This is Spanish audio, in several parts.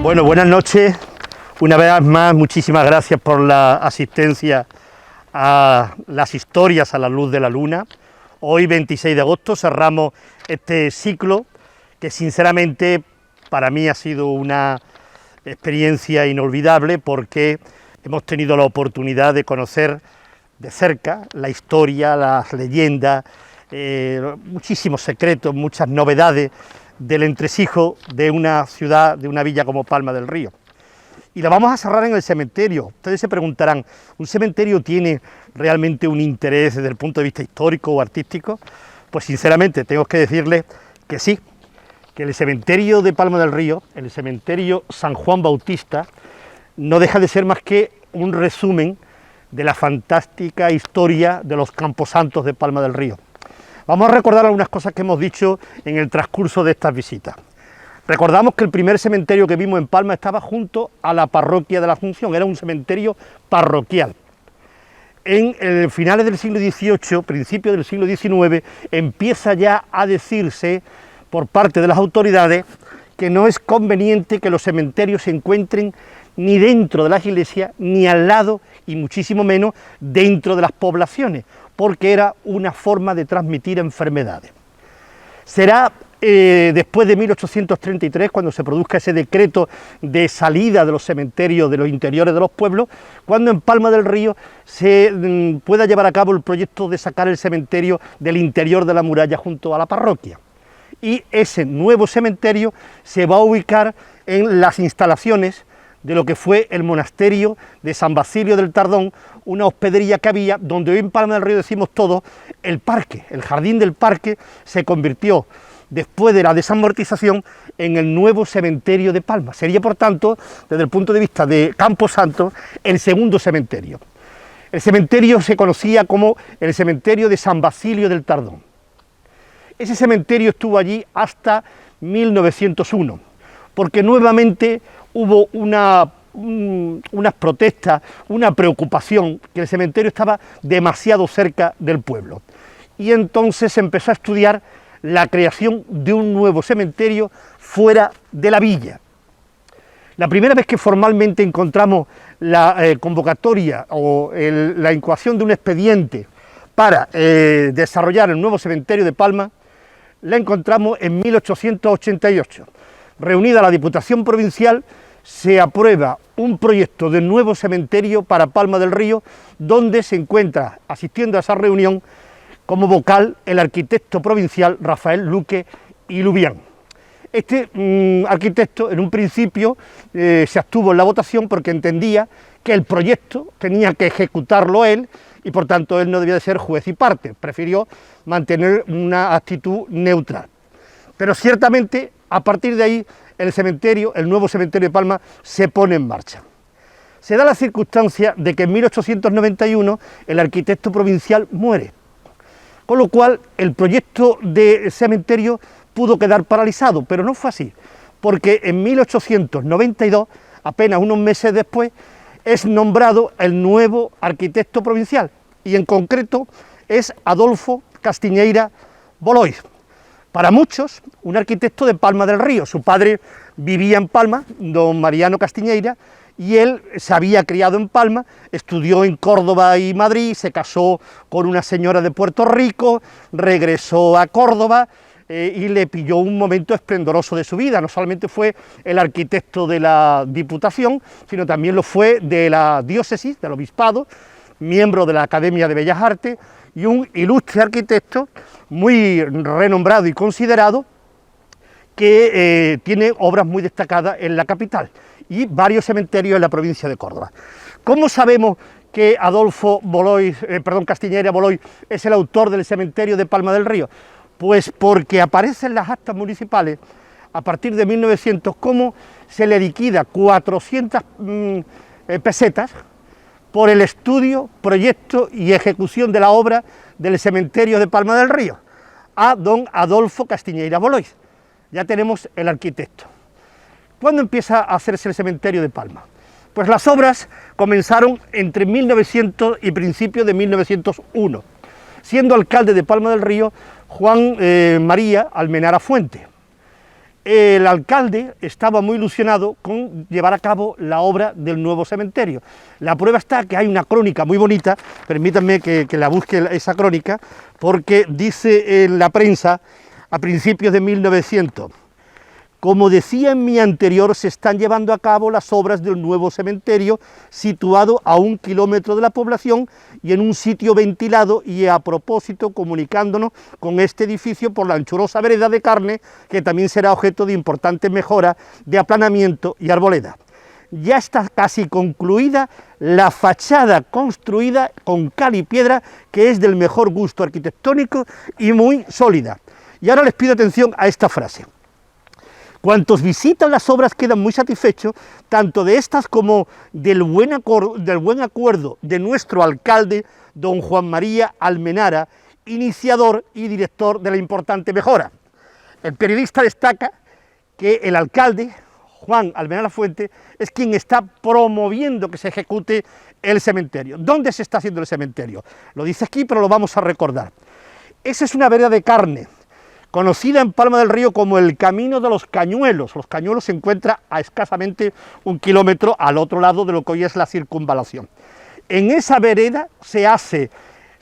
Bueno, buenas noches. Una vez más, muchísimas gracias por la asistencia a las historias a la luz de la luna. Hoy, 26 de agosto, cerramos este ciclo que sinceramente para mí ha sido una experiencia inolvidable porque hemos tenido la oportunidad de conocer de cerca la historia, las leyendas, muchísimos secretos, muchas novedades del entresijo de una ciudad, de una villa como Palma del Río. Y la vamos a cerrar en el cementerio. Ustedes se preguntarán, ¿un cementerio tiene realmente un interés desde el punto de vista histórico o artístico? Pues sinceramente tengo que decirles que sí, que el cementerio de Palma del Río, el cementerio San Juan Bautista, no deja de ser más que un resumen de la fantástica historia de los camposantos de Palma del Río. Vamos a recordar algunas cosas que hemos dicho en el transcurso de estas visitas. Recordamos que el primer cementerio que vimos en Palma estaba junto a la parroquia de la Asunción, era un cementerio parroquial. En finales del siglo XVIII, principios del siglo XIX, empieza ya a decirse por parte de las autoridades que no es conveniente que los cementerios se encuentren ni dentro de las iglesias, ni al lado, y muchísimo menos dentro de las poblaciones, porque era una forma de transmitir enfermedades. Será después de 1833, cuando se produzca ese decreto de salida de los cementerios de los interiores de los pueblos, cuando en Palma del Río se pueda llevar a cabo el proyecto de sacar el cementerio del interior de la muralla junto a la parroquia. Y ese nuevo cementerio se va a ubicar en las instalaciones de lo que fue el monasterio de San Basilio del Tardón, una hospedería que había, donde hoy en Palma del Río decimos todo, el parque, el jardín del parque, se convirtió, después de la desamortización, en el nuevo cementerio de Palma. Sería, por tanto, desde el punto de vista de Camposanto, el segundo cementerio. El cementerio se conocía como el cementerio de San Basilio del Tardón. Ese cementerio estuvo allí hasta 1901, porque nuevamente hubo unas protestas, una preocupación, que el cementerio estaba demasiado cerca del pueblo. Y entonces se empezó a estudiar la creación de un nuevo cementerio fuera de la villa. La primera vez que formalmente encontramos la convocatoria o la incoación de un expediente para desarrollar el nuevo cementerio de Palma, la encontramos en 1888. Reunida la Diputación Provincial, se aprueba un proyecto de nuevo cementerio para Palma del Río, donde se encuentra asistiendo a esa reunión como vocal el arquitecto provincial Rafael Luque y Lubián. Este arquitecto en un principio se abstuvo en la votación porque entendía que el proyecto tenía que ejecutarlo él y por tanto él no debía de ser juez y parte, prefirió mantener una actitud neutral. Pero ciertamente a partir de ahí el nuevo cementerio de Palma se pone en marcha. Se da la circunstancia de que en 1891 el arquitecto provincial muere, con lo cual el proyecto de cementerio pudo quedar paralizado, pero no fue así, porque en 1892, apenas unos meses después, es nombrado el nuevo arquitecto provincial, y en concreto es Adolfo Castiñeira Bolois. Para muchos, un arquitecto de Palma del Río. Su padre vivía en Palma, don Mariano Castiñeira, y él se había criado en Palma, estudió en Córdoba y Madrid, se casó con una señora de Puerto Rico, regresó a Córdoba y le pilló un momento esplendoroso de su vida. No solamente fue el arquitecto de la Diputación, sino también lo fue de la diócesis, del obispado, miembro de la Academia de Bellas Artes, y un ilustre arquitecto muy renombrado y considerado, que tiene obras muy destacadas en la capital y varios cementerios en la provincia de Córdoba. ¿Cómo sabemos que Castiñeira Bolois es el autor del cementerio de Palma del Río? Pues porque aparece en las actas municipales a partir de 1900 cómo se le liquida 400 pesetas por el estudio, proyecto y ejecución de la obra del cementerio de Palma del Río a don Adolfo Castiñeira Bolois. Ya tenemos el arquitecto. ¿Cuándo empieza a hacerse el cementerio de Palma? Pues las obras comenzaron entre 1900 y principios de 1901, siendo alcalde de Palma del Río Juan María Almenara Fuente. el alcalde estaba muy ilusionado con llevar a cabo la obra del nuevo cementerio. La prueba está que hay una crónica muy bonita, permítanme que la busque esa crónica, porque dice en la prensa a principios de 1900, como decía en mi anterior, se están llevando a cabo las obras del nuevo cementerio, situado a 1 kilómetro de la población y en un sitio ventilado, y a propósito comunicándonos con este edificio por la anchurosa vereda de carne, que también será objeto de importantes mejoras de aplanamiento y arboleda. Ya está casi concluida la fachada construida con cal y piedra, que es del mejor gusto arquitectónico y muy sólida. Y ahora les pido atención a esta frase. Cuantos visitan las obras quedan muy satisfechos, tanto de estas como del buen acuerdo de nuestro alcalde, don Juan María Almenara, iniciador y director de la importante mejora. El periodista destaca que el alcalde, Juan Almenara Fuente, es quien está promoviendo que se ejecute el cementerio. ¿Dónde se está haciendo el cementerio? Lo dice aquí, pero lo vamos a recordar. Esa es una vereda de carne, conocida en Palma del Río como el Camino de los Cañuelos. Los Cañuelos se encuentra a escasamente 1 kilómetro al otro lado de lo que hoy es la circunvalación. En esa vereda se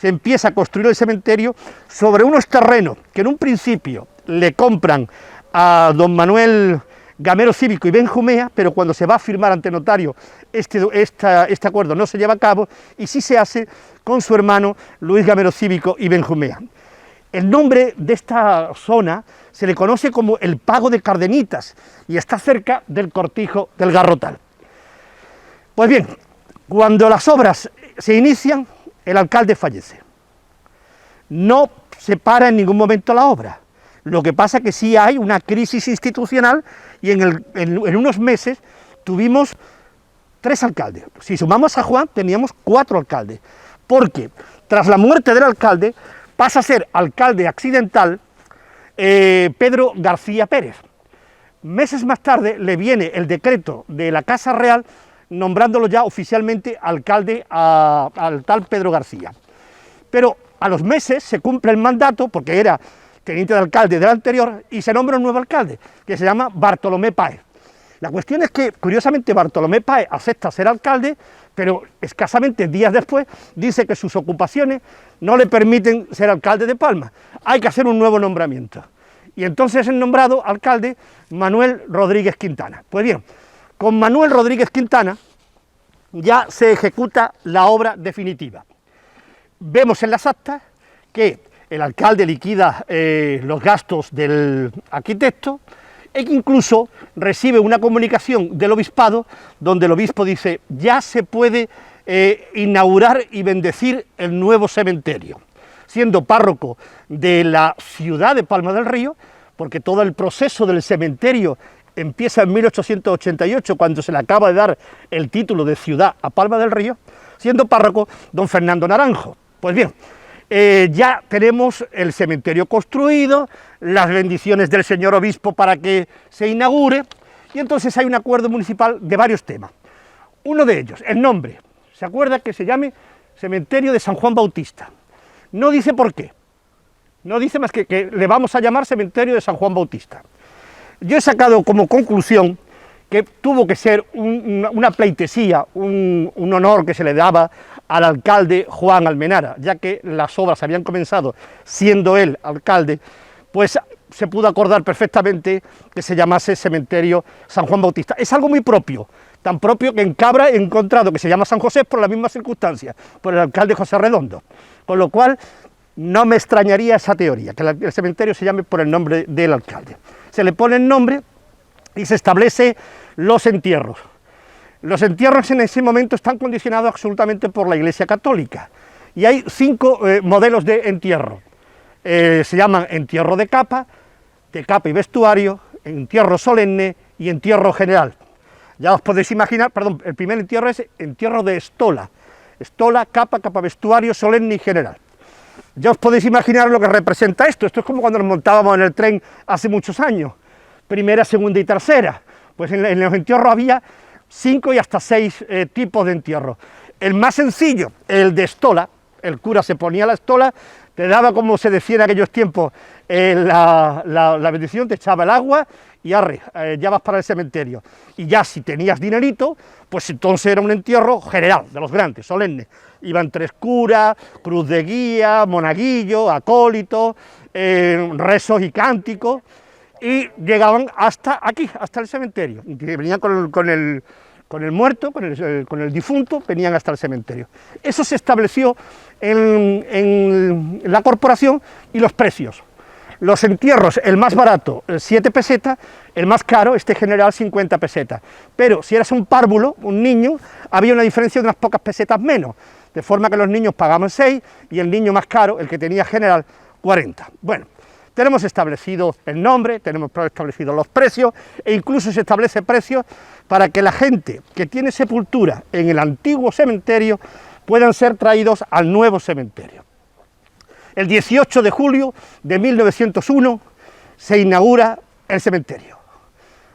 empieza a construir el cementerio sobre unos terrenos que en un principio le compran a don Manuel Gamero Cívico y Benjumea, pero cuando se va a firmar ante notario este acuerdo no se lleva a cabo, y sí se hace con su hermano Luis Gamero Cívico y Benjumea. El nombre de esta zona se le conoce como el Pago de Cardenitas y está cerca del Cortijo del Garrotal. Pues bien, cuando las obras se inician, el alcalde fallece. No se para en ningún momento la obra. Lo que pasa es que sí hay una crisis institucional y en unos meses tuvimos 3 alcaldes. Si sumamos a Juan, teníamos 4 alcaldes, porque tras la muerte del alcalde pasa a ser alcalde accidental Pedro García Pérez. Meses más tarde le viene el decreto de la Casa Real nombrándolo ya oficialmente alcalde al tal Pedro García. Pero a los meses se cumple el mandato, porque era teniente de alcalde del anterior, y se nombra un nuevo alcalde, que se llama Bartolomé Páez. La cuestión es que, curiosamente, Bartolomé Páez acepta ser alcalde, pero escasamente días después dice que sus ocupaciones no le permiten ser alcalde de Palma. Hay que hacer un nuevo nombramiento. Y entonces es nombrado alcalde Manuel Rodríguez Quintana. Pues bien, con Manuel Rodríguez Quintana ya se ejecuta la obra definitiva. Vemos en las actas que el alcalde liquida los gastos del arquitecto, e que incluso recibe una comunicación del obispado donde el obispo dice: ya se puede inaugurar y bendecir el nuevo cementerio, siendo párroco de la ciudad de Palma del Río, porque todo el proceso del cementerio empieza en 1888, cuando se le acaba de dar el título de ciudad a Palma del Río, siendo párroco don Fernando Naranjo. Pues bien, ya tenemos el cementerio construido, las bendiciones del señor obispo para que se inaugure, y entonces hay un acuerdo municipal de varios temas. Uno de ellos, el nombre. ¿Se acuerda que se llame Cementerio de San Juan Bautista? No dice por qué, no dice más que le vamos a llamar Cementerio de San Juan Bautista. Yo he sacado como conclusión que tuvo que ser una pleitesía, un honor que se le daba al alcalde Juan Almenara, ya que las obras habían comenzado siendo él alcalde, pues se pudo acordar perfectamente que se llamase Cementerio San Juan Bautista. Es algo muy propio, tan propio que en Cabra he encontrado que se llama San José por la misma circunstancia, por el alcalde José Redondo, con lo cual no me extrañaría esa teoría, que el cementerio se llame por el nombre del alcalde. Se le pone el nombre y se establece los entierros. Los entierros en ese momento están condicionados absolutamente por la Iglesia Católica, y hay 5 modelos de entierro. Se llaman entierro de capa y vestuario, entierro solemne y entierro general. Ya os podéis imaginar, perdón, el primer entierro es entierro de estola, capa, vestuario, solemne y general. Ya os podéis imaginar lo que representa esto. Esto es como cuando nos montábamos en el tren hace muchos años, primera, segunda y tercera. Pues en los entierros había 5 y hasta 6 tipos de entierro. El más sencillo, el de estola, el cura se ponía la estola, te daba, como se decía en aquellos tiempos, la bendición, te echaba el agua y arre, ya vas para el cementerio. Y ya si tenías dinerito, pues entonces era un entierro general, de los grandes, solemne. Iban 3 curas, cruz de guía, monaguillo, acólito, rezos y cánticos, y llegaban hasta aquí, hasta el cementerio. Y venían con el muerto, con el difunto, venían hasta el cementerio. Eso se estableció en la corporación y los precios. Los entierros, el más barato, 7 pesetas, el más caro, este general, 50 pesetas. Pero si eras un párvulo, un niño, había una diferencia de unas pocas pesetas menos, de forma que los niños pagaban 6 y el niño más caro, el que tenía general, 40. Bueno, tenemos establecido el nombre, tenemos establecido los precios, e incluso se establece precios para que la gente que tiene sepultura en el antiguo cementerio puedan ser traídos al nuevo cementerio. El 18 de julio de 1901 se inaugura el cementerio.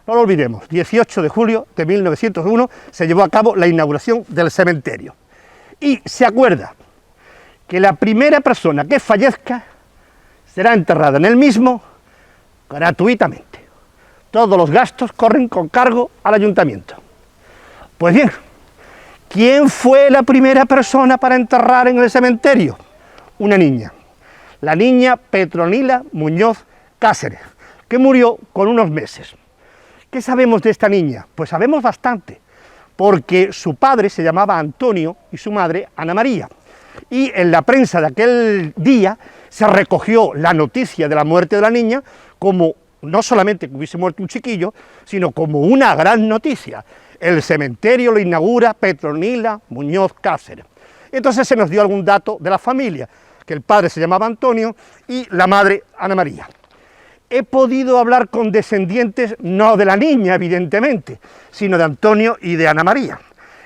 No lo olvidemos, 18 de julio de 1901 se llevó a cabo la inauguración del cementerio. Y se acuerda que la primera persona que fallezca será enterrada en el mismo gratuitamente. Todos los gastos corren con cargo al ayuntamiento. Pues bien, ¿quién fue la primera persona para enterrar en el cementerio? Una niña. La niña Petronila Muñoz Cáceres, que murió con unos meses. ¿Qué sabemos de esta niña? Pues sabemos bastante, porque su padre se llamaba Antonio y su madre Ana María. Y en la prensa de aquel día se recogió la noticia de la muerte de la niña como no solamente que hubiese muerto un chiquillo, sino como una gran noticia. El cementerio lo inaugura Petronila Muñoz Cáceres. Entonces se nos dio algún dato de la familia, que el padre se llamaba Antonio y la madre Ana María. He podido hablar con descendientes, no de la niña, evidentemente, sino de Antonio y de Ana María.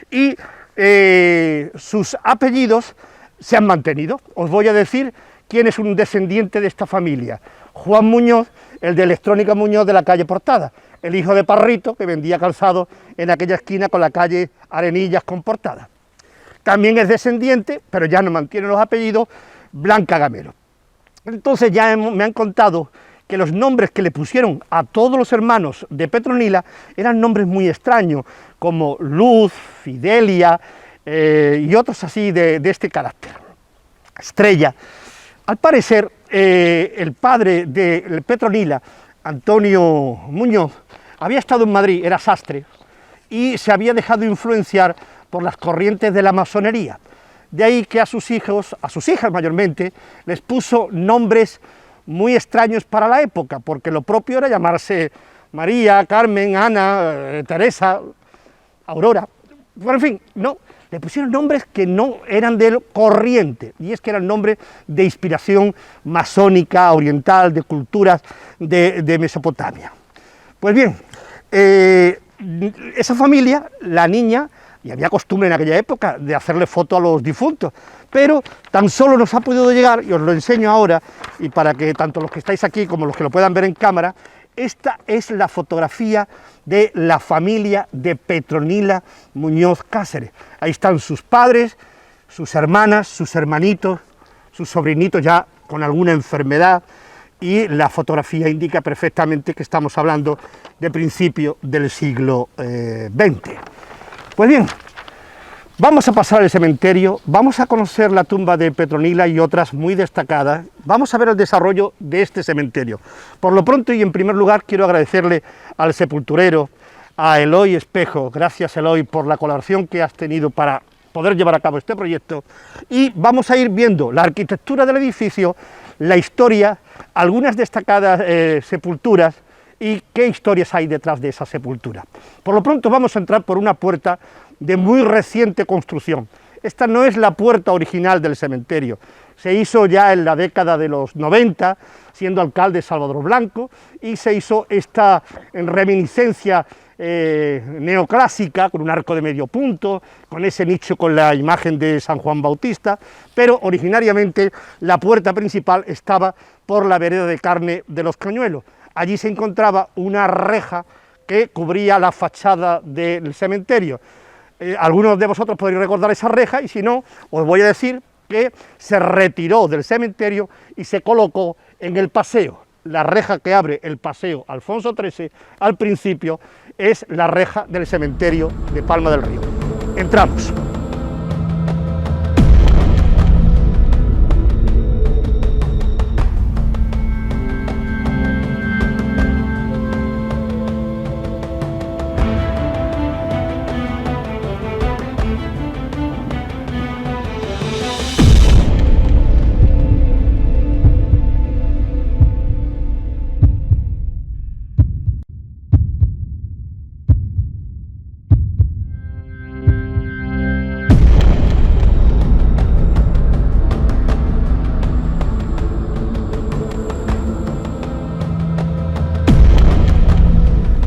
Y sus apellidos se han mantenido. Os voy a decir quién es un descendiente de esta familia. Juan Muñoz, el de Electrónica Muñoz de la calle Portada, el hijo de Parrito, que vendía calzado en aquella esquina con la calle Arenillas con Portada. También es descendiente, pero ya no mantiene los apellidos, Blanca Gamero. Entonces ya me han contado que los nombres que le pusieron a todos los hermanos de Petronila eran nombres muy extraños, como Luz, Fidelia y otros así de este carácter. Estrella. Al parecer, el padre de Petronila, Antonio Muñoz, había estado en Madrid, era sastre, y se había dejado influenciar por las corrientes de la masonería. De ahí que a sus hijos, a sus hijas mayormente, les puso nombres muy extraños para la época, porque lo propio era llamarse María, Carmen, Ana, Teresa, Aurora. Bueno, en fin, no, le pusieron nombres que no eran de corriente, y es que eran nombres de inspiración masónica, oriental, de culturas de Mesopotamia. Pues bien, esa familia, la niña, y había costumbre en aquella época de hacerle foto a los difuntos, pero tan solo nos ha podido llegar, y os lo enseño ahora, y para que tanto los que estáis aquí como los que lo puedan ver en cámara, esta es la fotografía de la familia de Petronila Muñoz Cáceres. Ahí están sus padres, sus hermanas, sus hermanitos, sus sobrinitos ya con alguna enfermedad, y la fotografía indica perfectamente que estamos hablando de principio del siglo XX. Pues bien, vamos a pasar al cementerio, vamos a conocer la tumba de Petronila y otras muy destacadas, vamos a ver el desarrollo de este cementerio. Por lo pronto y en primer lugar quiero agradecerle al sepulturero, a Eloy Espejo, gracias Eloy por la colaboración que has tenido para poder llevar a cabo este proyecto, y vamos a ir viendo la arquitectura del edificio, la historia, algunas destacadas sepulturas, y qué historias hay detrás de esa sepultura. Por lo pronto vamos a entrar por una puerta de muy reciente construcción. Esta no es la puerta original del cementerio, se hizo ya en la década de los 90, siendo alcalde Salvador Blanco, y se hizo esta reminiscencia neoclásica, con un arco de medio punto, con ese nicho con la imagen de San Juan Bautista, pero originariamente la puerta principal estaba por la vereda de carne de los Cañuelos. Allí se encontraba una reja que cubría la fachada del cementerio. Algunos de vosotros podréis recordar esa reja, y si no, os voy a decir que se retiró del cementerio y se colocó En el paseo, la reja que abre el paseo Alfonso XIII, al principio, es la reja del cementerio de Palma del Río. Entramos.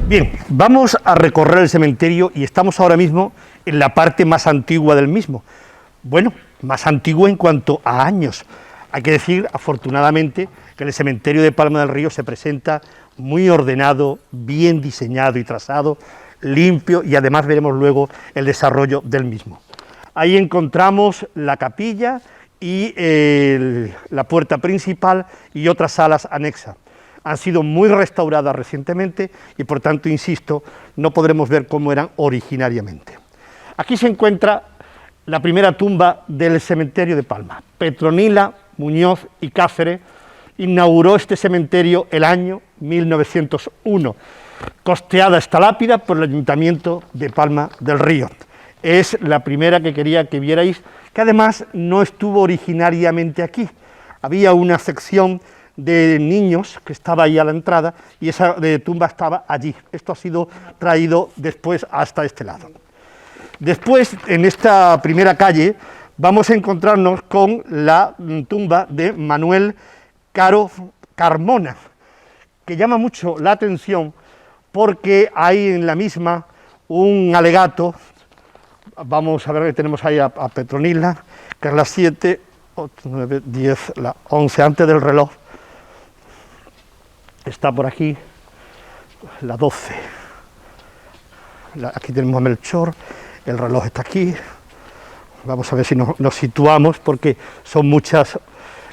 Bien, vamos a recorrer el cementerio y estamos ahora mismo en la parte más antigua del mismo. Bueno, más antigua en cuanto a años. Hay que decir, afortunadamente, que el cementerio de Palma del Río se presenta muy ordenado, bien diseñado y trazado, limpio, y además veremos luego el desarrollo del mismo. Ahí encontramos la capilla y la puerta principal y otras salas anexas. Han sido muy restauradas recientemente y, por tanto, insisto, no podremos ver cómo eran originariamente. Aquí se encuentra la primera tumba del cementerio de Palma. Petronila Muñoz y Cáceres inauguró este cementerio el año 1901, costeada esta lápida por el Ayuntamiento de Palma del Río. Es la primera que quería que vierais, que además no estuvo originariamente aquí. Había una sección de niños que estaba ahí a la entrada y esa tumba estaba allí. Esto ha sido traído después hasta este lado. Después, en esta primera calle, vamos a encontrarnos con la tumba de Manuel Caro Carmona, que llama mucho la atención porque hay en la misma un alegato. Vamos a ver que tenemos ahí a Petronila, que es las 7, 8, 9, 10, la 11, antes del reloj. Está por aquí la 12. Aquí tenemos a Melchor, el reloj está aquí. Vamos a ver si nos situamos, porque son muchas.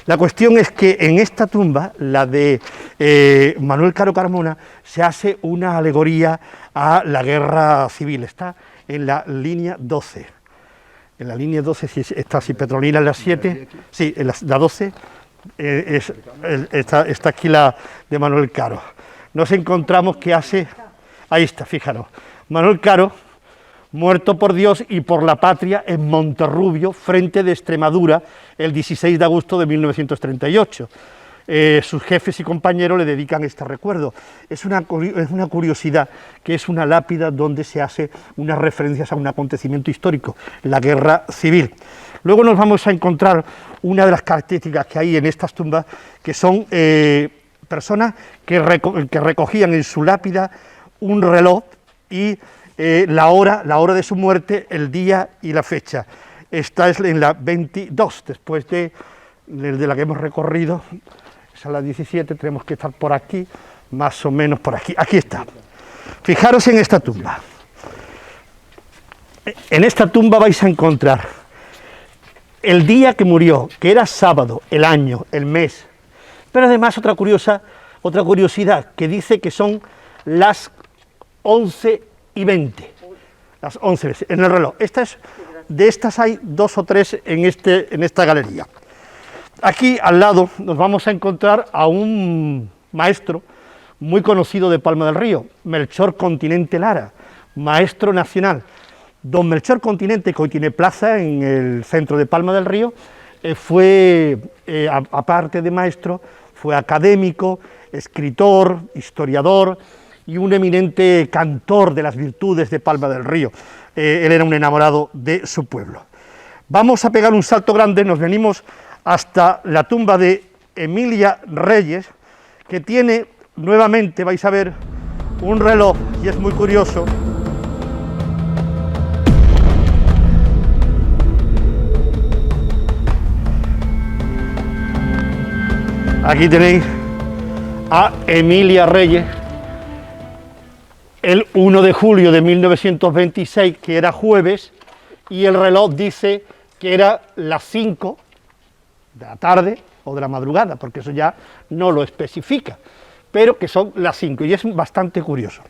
La cuestión es que en esta tumba, la de Manuel Caro Carmona, se hace una alegoría a la guerra civil. Está en la línea 12. En la línea 12 está así, Petronila en la 7, sí, en la 12. Está aquí la de Manuel Caro. Nos encontramos que hace, ahí está, fijaros, Manuel Caro, muerto por Dios y por la patria en Monterrubio, frente de Extremadura, el 16 de agosto de 1938. Sus jefes y compañeros le dedican este recuerdo. Es una curiosidad, que es una lápida donde se hace unas referencias a un acontecimiento histórico, la guerra civil. Luego nos vamos a encontrar una de las características que hay en estas tumbas, que son personas que recogían en su lápida un reloj y la hora de su muerte, el día y la fecha. Esta es en la 22, después de la que hemos recorrido. Esa es la 17, tenemos que estar por aquí, más o menos por aquí. Aquí está. Fijaros en esta tumba. En esta tumba vais a encontrar el día que murió, que era sábado, el año, el mes, pero además otra curiosidad, que dice que son las 11:20, las 11 veces, en el reloj. De estas hay 2 o 3 en esta galería. Aquí al lado nos vamos a encontrar a un maestro muy conocido de Palma del Río, Melchor Continente Lara, maestro nacional. Don Melchor Continente, que hoy tiene plaza en el centro de Palma del Río, fue, aparte de maestro, fue académico, escritor, historiador y un eminente cantor de las virtudes de Palma del Río. Él era un enamorado de su pueblo. Vamos a pegar un salto grande, nos venimos hasta la tumba de Emilia Reyes, que tiene nuevamente, vais a ver, un reloj, y es muy curioso. Aquí tenéis a Emilia Reyes, el 1 de julio de 1926, que era jueves, y el reloj dice que era las 5 de la tarde, o de la madrugada, porque eso ya no lo especifica, pero que son las 5, y es bastante curioso.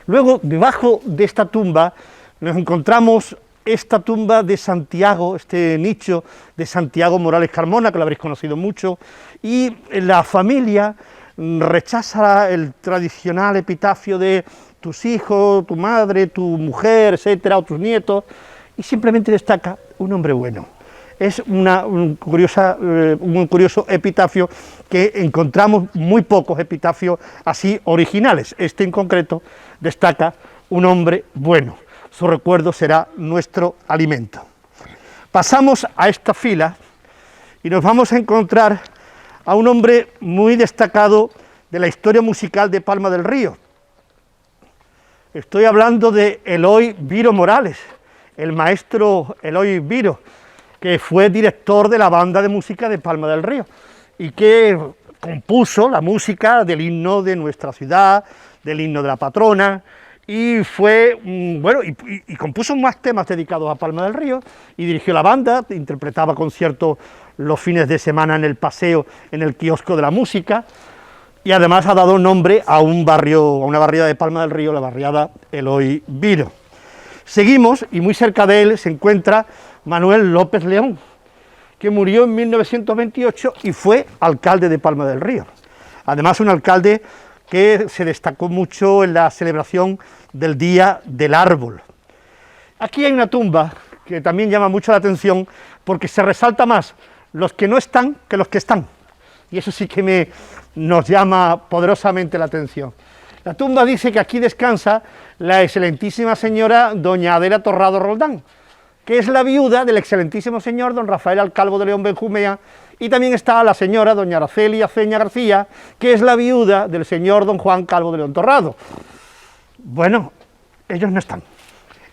Luego, debajo de esta tumba, nos encontramos esta tumba de Santiago, este nicho de Santiago Morales Carmona, que lo habréis conocido mucho, y la familia rechaza el tradicional epitafio de tus hijos, tu madre, tu mujer, etcétera, o tus nietos, y simplemente destaca un hombre bueno. Es un curioso epitafio que encontramos muy pocos epitafios así originales. Este en concreto destaca un hombre bueno. Su recuerdo será nuestro alimento. Pasamos a esta fila y nos vamos a encontrar a un hombre muy destacado de la historia musical de Palma del Río. Estoy hablando de Eloy Viro Morales, el maestro Eloy Viro, que fue director de la banda de música de Palma del Río y que compuso la música del himno de nuestra ciudad, del himno de la patrona, y fue, bueno, y compuso más temas dedicados a Palma del Río, y dirigió la banda, interpretaba conciertos los fines de semana en el paseo, en el kiosco de la música, y además ha dado nombre a un barrio, a una barriada de Palma del Río, la barriada Eloy Viro. Seguimos, y muy cerca de él se encuentra Manuel López León, que murió en 1928 y fue alcalde de Palma del Río. Además, un alcalde que se destacó mucho en la celebración del Día del Árbol. Aquí hay una tumba que también llama mucho la atención porque se resalta más los que no están que los que están. Y eso sí que nos llama poderosamente la atención. La tumba dice que aquí descansa la excelentísima señora doña Adela Torrado Roldán, que es la viuda del excelentísimo señor don Rafael Alcalvo de León Benjumea, y también está la señora doña Araceli Aceña García, que es la viuda del señor don Juan Calvo de León Torrado. Bueno, ellos no están.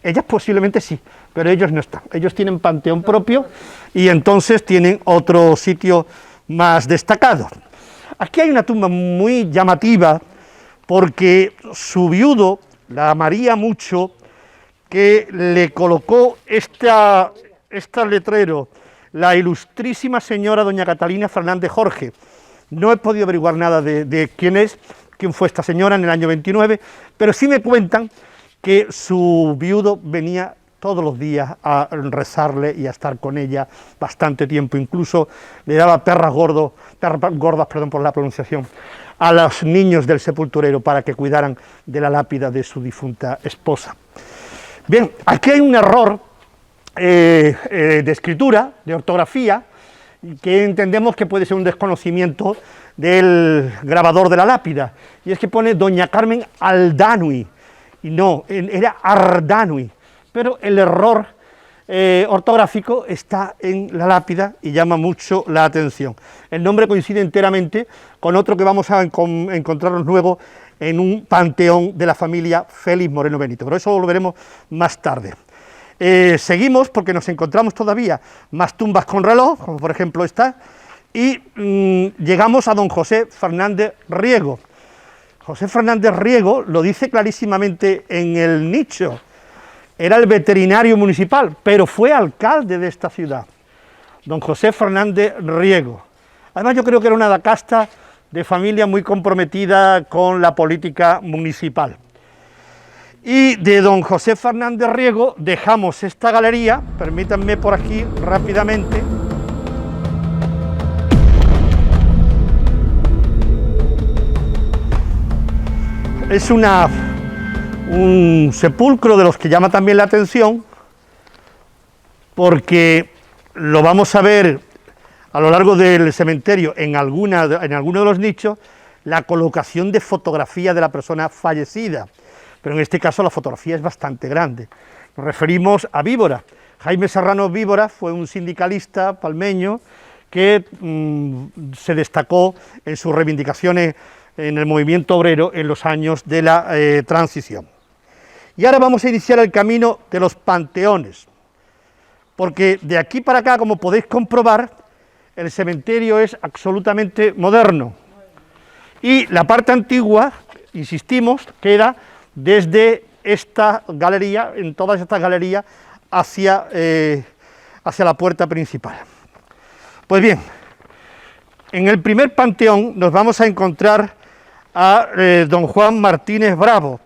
Ellas posiblemente sí, pero ellos no están. Ellos tienen panteón propio y entonces tienen otro sitio más destacado. Aquí hay una tumba muy llamativa porque su viudo la amaría mucho, que le colocó este letrero, la ilustrísima señora doña Catalina Fernández Jorge. No he podido averiguar nada de quién fue esta señora en el año 29, pero sí me cuentan que su viudo venía todos los días a rezarle y a estar con ella bastante tiempo, incluso le daba perras gordas, perdón por la pronunciación, a los niños del sepulturero para que cuidaran de la lápida de su difunta esposa. Bien, aquí hay un error de escritura, de ortografía, que entendemos que puede ser un desconocimiento del grabador de la lápida, y es que pone doña Carmen Aldanui, y no, era Ardanui, pero el error ortográfico está en la lápida y llama mucho la atención. El nombre coincide enteramente con otro que vamos a encontrarnos luego en un panteón de la familia Félix Moreno Benito, pero eso lo veremos más tarde. Seguimos porque nos encontramos todavía más tumbas con reloj, como por ejemplo esta, y llegamos a don José Fernández Riego. José Fernández Riego lo dice clarísimamente en el nicho. Era el veterinario municipal, pero fue alcalde de esta ciudad, don José Fernández Riego. Además, yo creo que era una casta de familia muy comprometida con la política municipal. Y de don José Fernández Riego dejamos esta galería, permítanme por aquí rápidamente. Es un sepulcro de los que llama también la atención, porque lo vamos a ver a lo largo del cementerio en alguno de los nichos, la colocación de fotografía de la persona fallecida, pero en este caso la fotografía es bastante grande. Nos referimos a Víbora. Jaime Serrano Víbora fue un sindicalista palmeño que se destacó en sus reivindicaciones en el movimiento obrero en los años de la transición. Y ahora vamos a iniciar el camino de los panteones, porque de aquí para acá, como podéis comprobar, el cementerio es absolutamente moderno, y la parte antigua, insistimos, queda desde esta galería, en todas estas galerías, hacia la puerta principal. Pues bien, En el primer panteón nos vamos a encontrar a don Juan Martínez Bravo,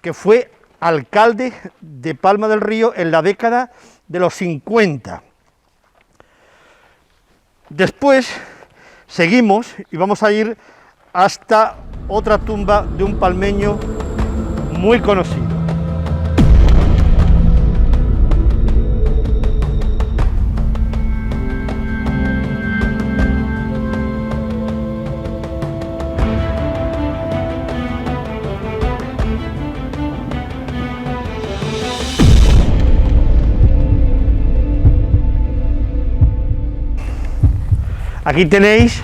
que fue alcalde de Palma del Río en la década de los 50. Después seguimos y vamos a ir hasta otra tumba de un palmeño muy conocido. Aquí tenéis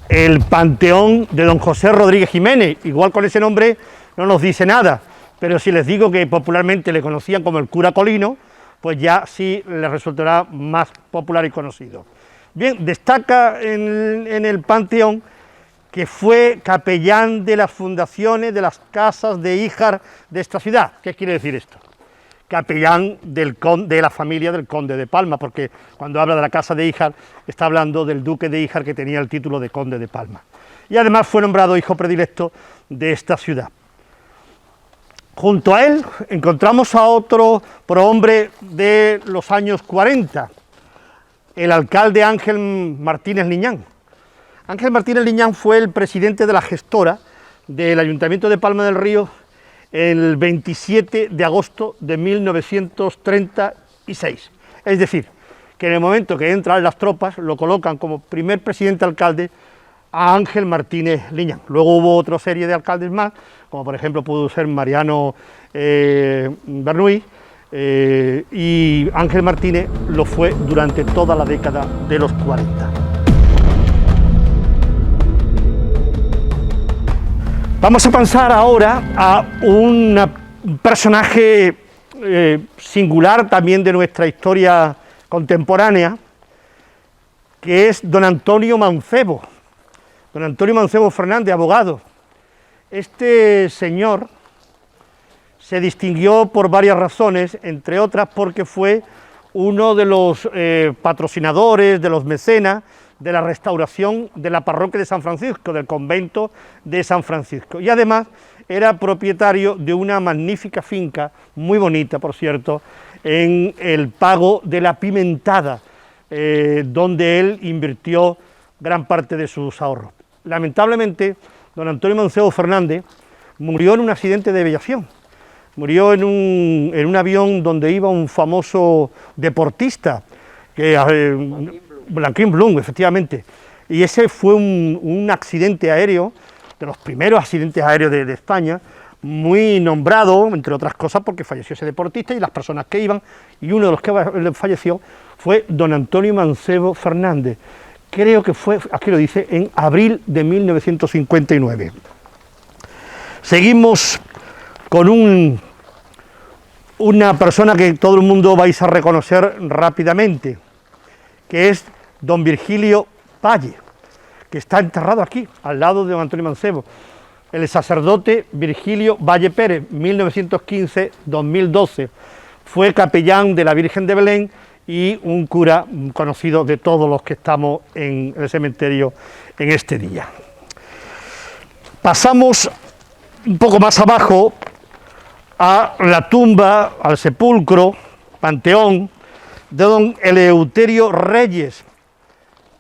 el panteón de don José Rodríguez Jiménez, igual con ese nombre no nos dice nada, pero si les digo que popularmente le conocían como el cura Colino, pues ya sí les resultará más popular y conocido. Bien, destaca en el panteón que fue capellán de las fundaciones de las casas de Híjar de esta ciudad. ¿Qué quiere decir esto? Capellán de la familia del conde de Palma, porque cuando habla de la casa de Híjar está hablando del duque de Híjar, que tenía el título de conde de Palma. Y además fue nombrado hijo predilecto de esta ciudad. Junto a él encontramos a otro prohombre de los años 40, el alcalde Ángel Martínez Liñán. Ángel Martínez Liñán fue el presidente de la gestora del Ayuntamiento de Palma del Río el 27 de agosto de 1936. Es decir, que en el momento que entran las tropas lo colocan como primer presidente alcalde a Ángel Martínez Liñán. Luego hubo otra serie de alcaldes más, como por ejemplo pudo ser Mariano Bernuy, y Ángel Martínez lo fue durante toda la década de los 40. Vamos a pasar ahora a un personaje singular también de nuestra historia contemporánea, que es don Antonio Mancebo. Don Antonio Mancebo Fernández, abogado. Este señor se distinguió por varias razones, entre otras porque fue uno de los patrocinadores, de los mecenas, de la restauración de la parroquia de San Francisco, del convento de San Francisco. Y además era propietario de una magnífica finca, muy bonita por cierto, en el Pago de la Pimentada, donde él invirtió gran parte de sus ahorros. Lamentablemente, don Antonio Mancebo Fernández murió en un accidente de aviación. Murió en un avión donde iba un famoso deportista, Blanquín Blum, efectivamente, y ese fue un accidente aéreo, de los primeros accidentes aéreos de España, muy nombrado, entre otras cosas, porque falleció ese deportista y las personas que iban, y uno de los que falleció fue don Antonio Mancebo Fernández, creo que fue, aquí lo dice, en abril de 1959. Seguimos con una persona que todo el mundo vais a reconocer rápidamente, que es don Virgilio Valle, que está enterrado aquí, al lado de don Antonio Mancebo. El sacerdote Virgilio Valle Pérez, 1915-2012, fue capellán de la Virgen de Belén y un cura conocido de todos los que estamos en el cementerio en este día. Pasamos un poco más abajo a la tumba, al sepulcro, panteón, de don Eleuterio Reyes,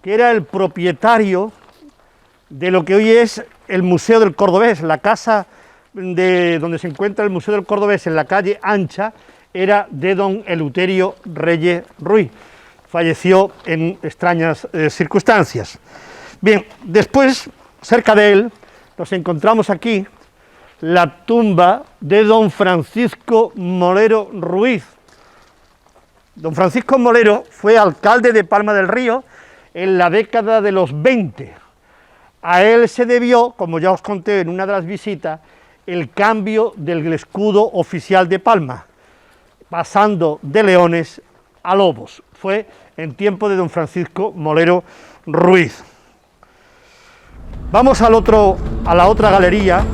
que era el propietario de lo que hoy es el Museo del Cordobés. La casa donde se encuentra el Museo del Cordobés, en la calle Ancha, era de don Eleuterio Reyes Ruiz. Falleció en extrañas circunstancias. Bien, después, cerca de él, nos encontramos aquí la tumba de don Francisco Molero Ruiz. Don Francisco Molero fue alcalde de Palma del Río en la década de los 20. A él se debió, como ya os conté en una de las visitas, el cambio del escudo oficial de Palma, pasando de leones a lobos. Fue en tiempo de don Francisco Molero Ruiz. Vamos a la otra galería.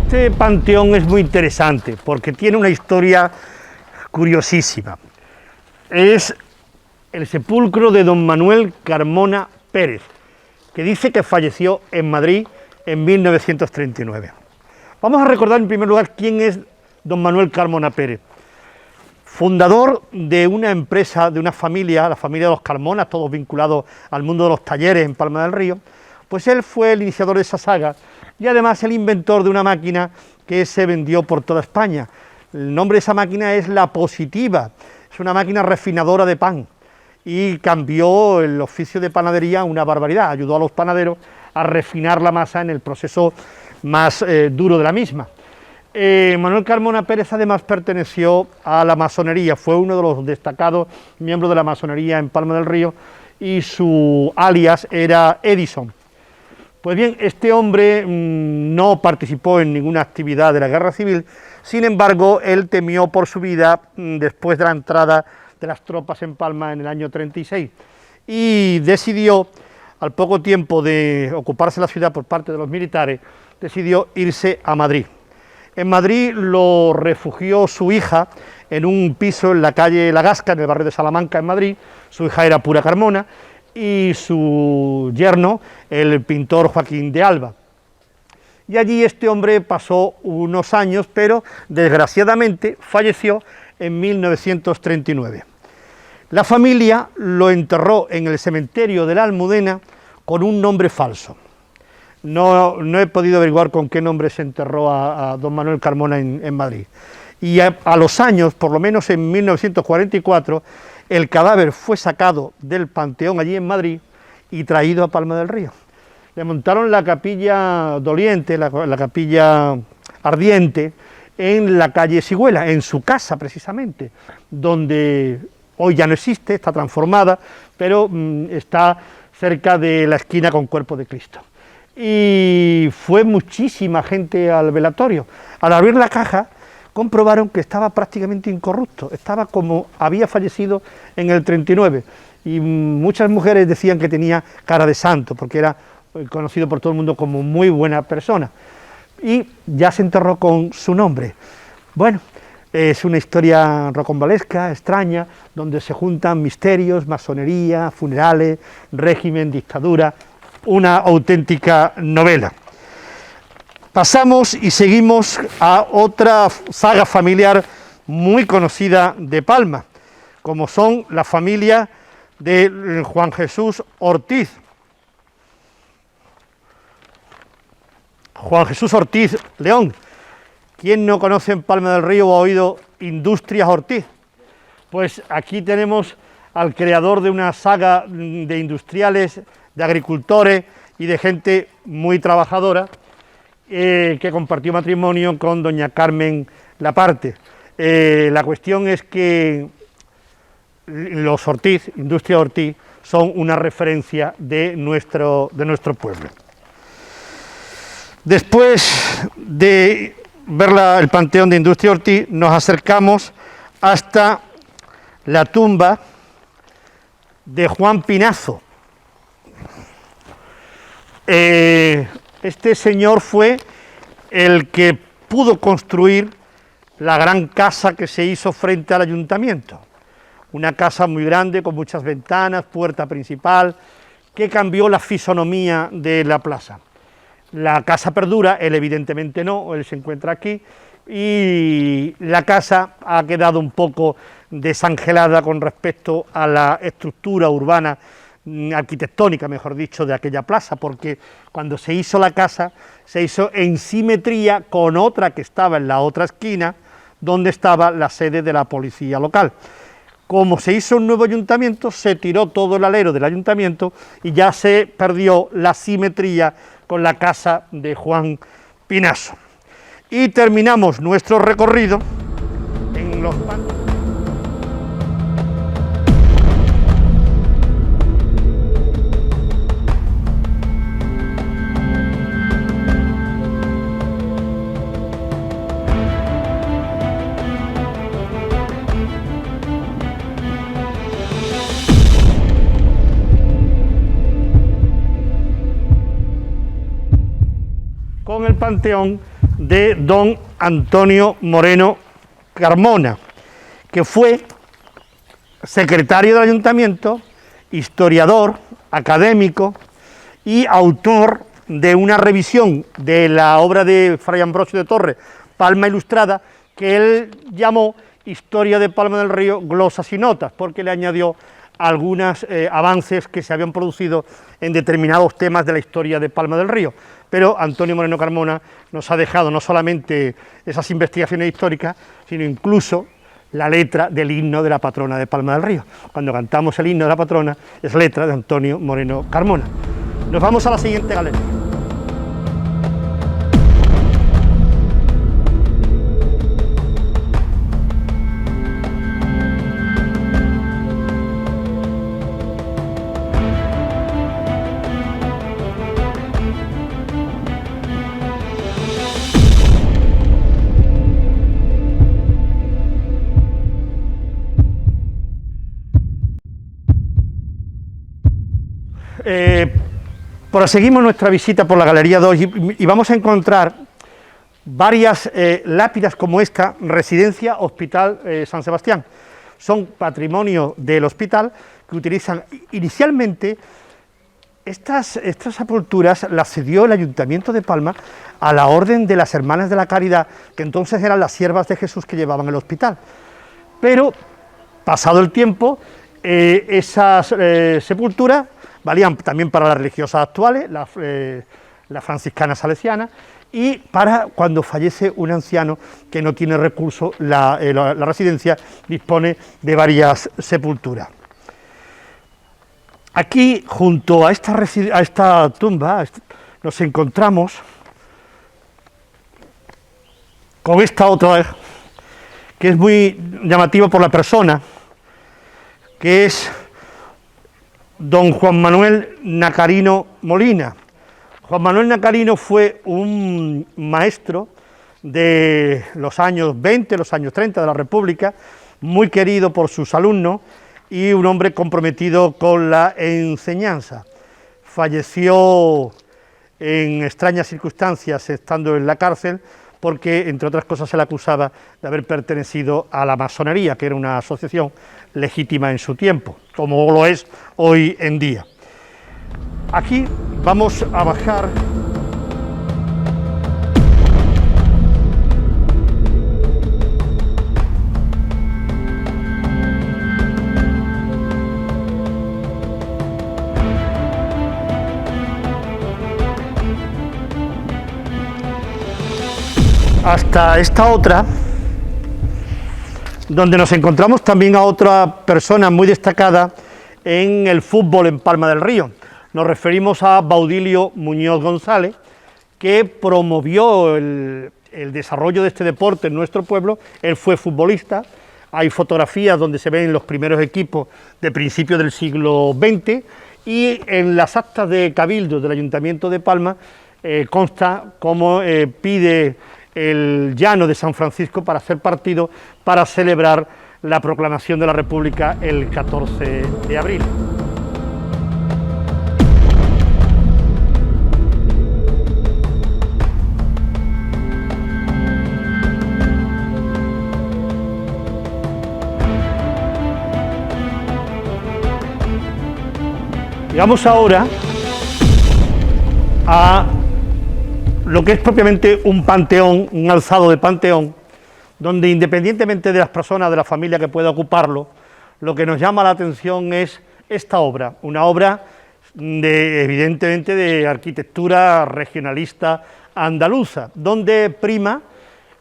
Este panteón es muy interesante porque tiene una historia curiosísima. Es el sepulcro de don Manuel Carmona Pérez, que dice que falleció en Madrid en 1939. Vamos a recordar en primer lugar quién es don Manuel Carmona Pérez. Fundador de una empresa, de una familia, la familia de los Carmonas, todos vinculados al mundo de los talleres en Palma del Río, pues él fue el iniciador de esa saga y además el inventor de una máquina que se vendió por toda España. El nombre de esa máquina es La Positiva, es una máquina refinadora de pan y cambió el oficio de panadería una barbaridad, ayudó a los panaderos a refinar la masa en el proceso más duro de la misma. Manuel Carmona Pérez además perteneció a la masonería, fue uno de los destacados miembros de la masonería en Palma del Río y su alias era Edison. Pues bien, este hombre no participó en ninguna actividad de la guerra civil, sin embargo, él temió por su vida después de la entrada de las tropas en Palma en el año 36 y decidió, al poco tiempo de ocuparse la ciudad por parte de los militares, decidió irse a Madrid. En Madrid lo refugió su hija en un piso en la calle La Gasca, en el barrio de Salamanca, en Madrid. Su hija era pura Carmona y su yerno, el pintor Joaquín de Alba. Y allí este hombre pasó unos años, pero desgraciadamente falleció en 1939. La familia lo enterró en el cementerio de la Almudena con un nombre falso. No he podido averiguar con qué nombre se enterró a don Manuel Carmona en Madrid. Y a los años, por lo menos en 1944, el cadáver fue sacado del panteón allí en Madrid y traído a Palma del Río. Le montaron la capilla doliente, la capilla ardiente, en la calle Sigüela, en su casa precisamente, donde hoy ya no existe, está transformada, pero está cerca de la esquina con Cuerpo de Cristo. Y fue muchísima gente al velatorio. Al abrir la caja, comprobaron que estaba prácticamente incorrupto, estaba como había fallecido en el 39, y muchas mujeres decían que tenía cara de santo, porque era conocido por todo el mundo como muy buena persona, y ya se enterró con su nombre. Bueno, es una historia rocambolesca, extraña, donde se juntan misterios, masonería, funerales, régimen, dictadura, una auténtica novela. Pasamos y seguimos a otra saga familiar muy conocida de Palma, como son la familia de Juan Jesús Ortiz. Juan Jesús Ortiz León. ¿Quién no conoce en Palma del Río o ha oído Industrias Ortiz? Pues aquí tenemos al creador de una saga de industriales, de agricultores y de gente muy trabajadora, que compartió matrimonio con doña Carmen Laparte. La cuestión es que los Ortiz, Industria Ortiz, son una referencia de nuestro pueblo. Después de ver el panteón de Industria Ortiz, nos acercamos hasta la tumba de Juan Pinazo. Este señor fue el que pudo construir la gran casa que se hizo frente al ayuntamiento, una casa muy grande con muchas ventanas, puerta principal, que cambió la fisonomía de la plaza. La casa perdura, él evidentemente no, él se encuentra aquí, y la casa ha quedado un poco desangelada con respecto a la estructura urbana, arquitectónica, mejor dicho, de aquella plaza, porque cuando se hizo la casa, se hizo en simetría con otra que estaba en la otra esquina, donde estaba la sede de la policía local. Como se hizo un nuevo ayuntamiento, se tiró todo el alero del ayuntamiento y ya se perdió la simetría con la casa de Juan Pinazo. Y terminamos nuestro recorrido en los con el panteón de don Antonio Moreno Carmona, que fue secretario del ayuntamiento, historiador, académico y autor de una revisión de la obra de Fray Ambrosio de Torres, Palma Ilustrada, que él llamó Historia de Palma del Río, glosas y notas, porque le añadió algunos avances que se habían producido en determinados temas de la historia de Palma del Río. Pero Antonio Moreno Carmona nos ha dejado no solamente esas investigaciones históricas, sino incluso la letra del himno de la patrona de Palma del Río. Cuando cantamos el himno de la patrona, es letra de Antonio Moreno Carmona. Nos vamos a la siguiente galería. Proseguimos nuestra visita por la Galería 2 y vamos a encontrar varias lápidas como esta, Residencia Hospital San Sebastián. Son patrimonio del hospital que utilizan inicialmente. Estas sepulturas las cedió el Ayuntamiento de Palma a la Orden de las Hermanas de la Caridad, que entonces eran las siervas de Jesús que llevaban el hospital. Pero, pasado el tiempo, esas sepulturas valían también para las religiosas actuales, la franciscana salesiana, y para cuando fallece un anciano que no tiene recursos, la residencia dispone de varias sepulturas. Aquí, junto a esta tumba, nos encontramos con esta otra, que es muy llamativa por la persona, que es don Juan Manuel Nacarino Molina. Juan Manuel Nacarino fue un maestro de los años 20, los años 30 de la República, muy querido por sus alumnos y un hombre comprometido con la enseñanza. Falleció en extrañas circunstancias estando en la cárcel porque, entre otras cosas, se le acusaba de haber pertenecido a la masonería, que era una asociación legítima en su tiempo, como lo es hoy en día. Aquí vamos a bajar hasta esta otra, donde nos encontramos también a otra persona muy destacada en el fútbol en Palma del Río. Nos referimos a Baudilio Muñoz González, que promovió el desarrollo de este deporte en nuestro pueblo. Él fue futbolista. Hay fotografías donde se ven los primeros equipos de principios del siglo XX, y en las actas de cabildo del Ayuntamiento de Palma consta cómo pide el llano de San Francisco para hacer partido para celebrar la proclamación de la República el 14 de abril. Llegamos ahora a lo que es propiamente un panteón, un alzado de panteón, donde independientemente de las personas, de la familia que pueda ocuparlo, lo que nos llama la atención es esta obra, una obra evidentemente de arquitectura regionalista andaluza, donde prima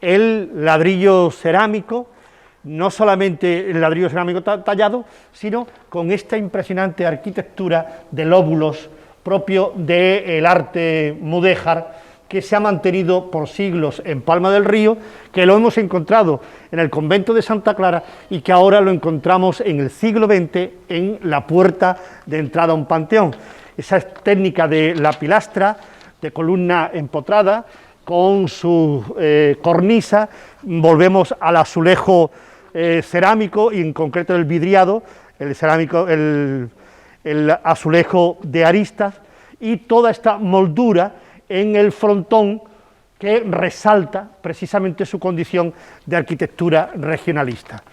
el ladrillo cerámico, no solamente el ladrillo cerámico tallado, sino con esta impresionante arquitectura de lóbulos propio del arte mudéjar, que se ha mantenido por siglos en Palma del Río, que lo hemos encontrado en el convento de Santa Clara y que ahora lo encontramos en el siglo XX en la puerta de entrada a un panteón. Esa es técnica de la pilastra, de columna empotrada, con su cornisa. Volvemos al azulejo cerámico y en concreto el vidriado, el cerámico, el azulejo de aristas, y toda esta moldura en el frontón que resalta precisamente su condición de arquitectura regionalista.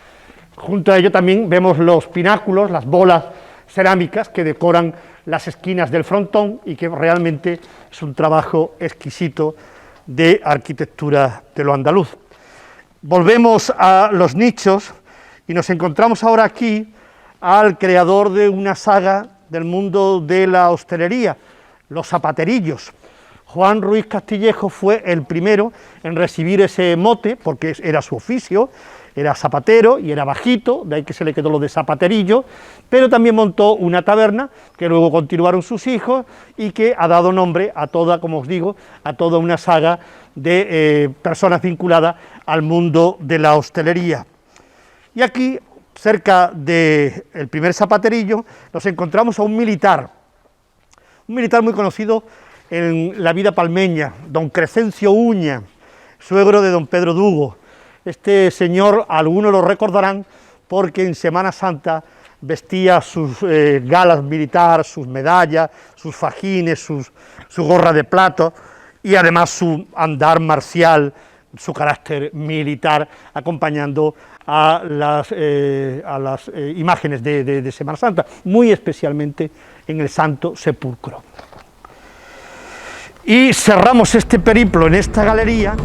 Junto a ello también vemos los pináculos, las bolas cerámicas que decoran las esquinas del frontón y que realmente es un trabajo exquisito de arquitectura de lo andaluz. Volvemos a los nichos y nos encontramos ahora aquí al creador de una saga del mundo de la hostelería, los zapaterillos. Juan Ruiz Castillejo fue el primero en recibir ese mote, porque era su oficio, era zapatero y era bajito, de ahí que se le quedó lo de zapaterillo, pero también montó una taberna, que luego continuaron sus hijos, y que ha dado nombre a toda, como os digo, a toda una saga de personas vinculadas al mundo de la hostelería. Y aquí, cerca del primer zapaterillo, nos encontramos a un militar muy conocido en la vida palmeña, don Crescencio Uña, suegro de don Pedro Dugo. Este señor, algunos lo recordarán, porque en Semana Santa vestía sus galas militar, sus medallas, sus fajines, su gorra de plato, y además su andar marcial, su carácter militar, acompañando a las imágenes de Semana Santa, muy especialmente en el Santo Sepulcro. Y cerramos este periplo en esta galería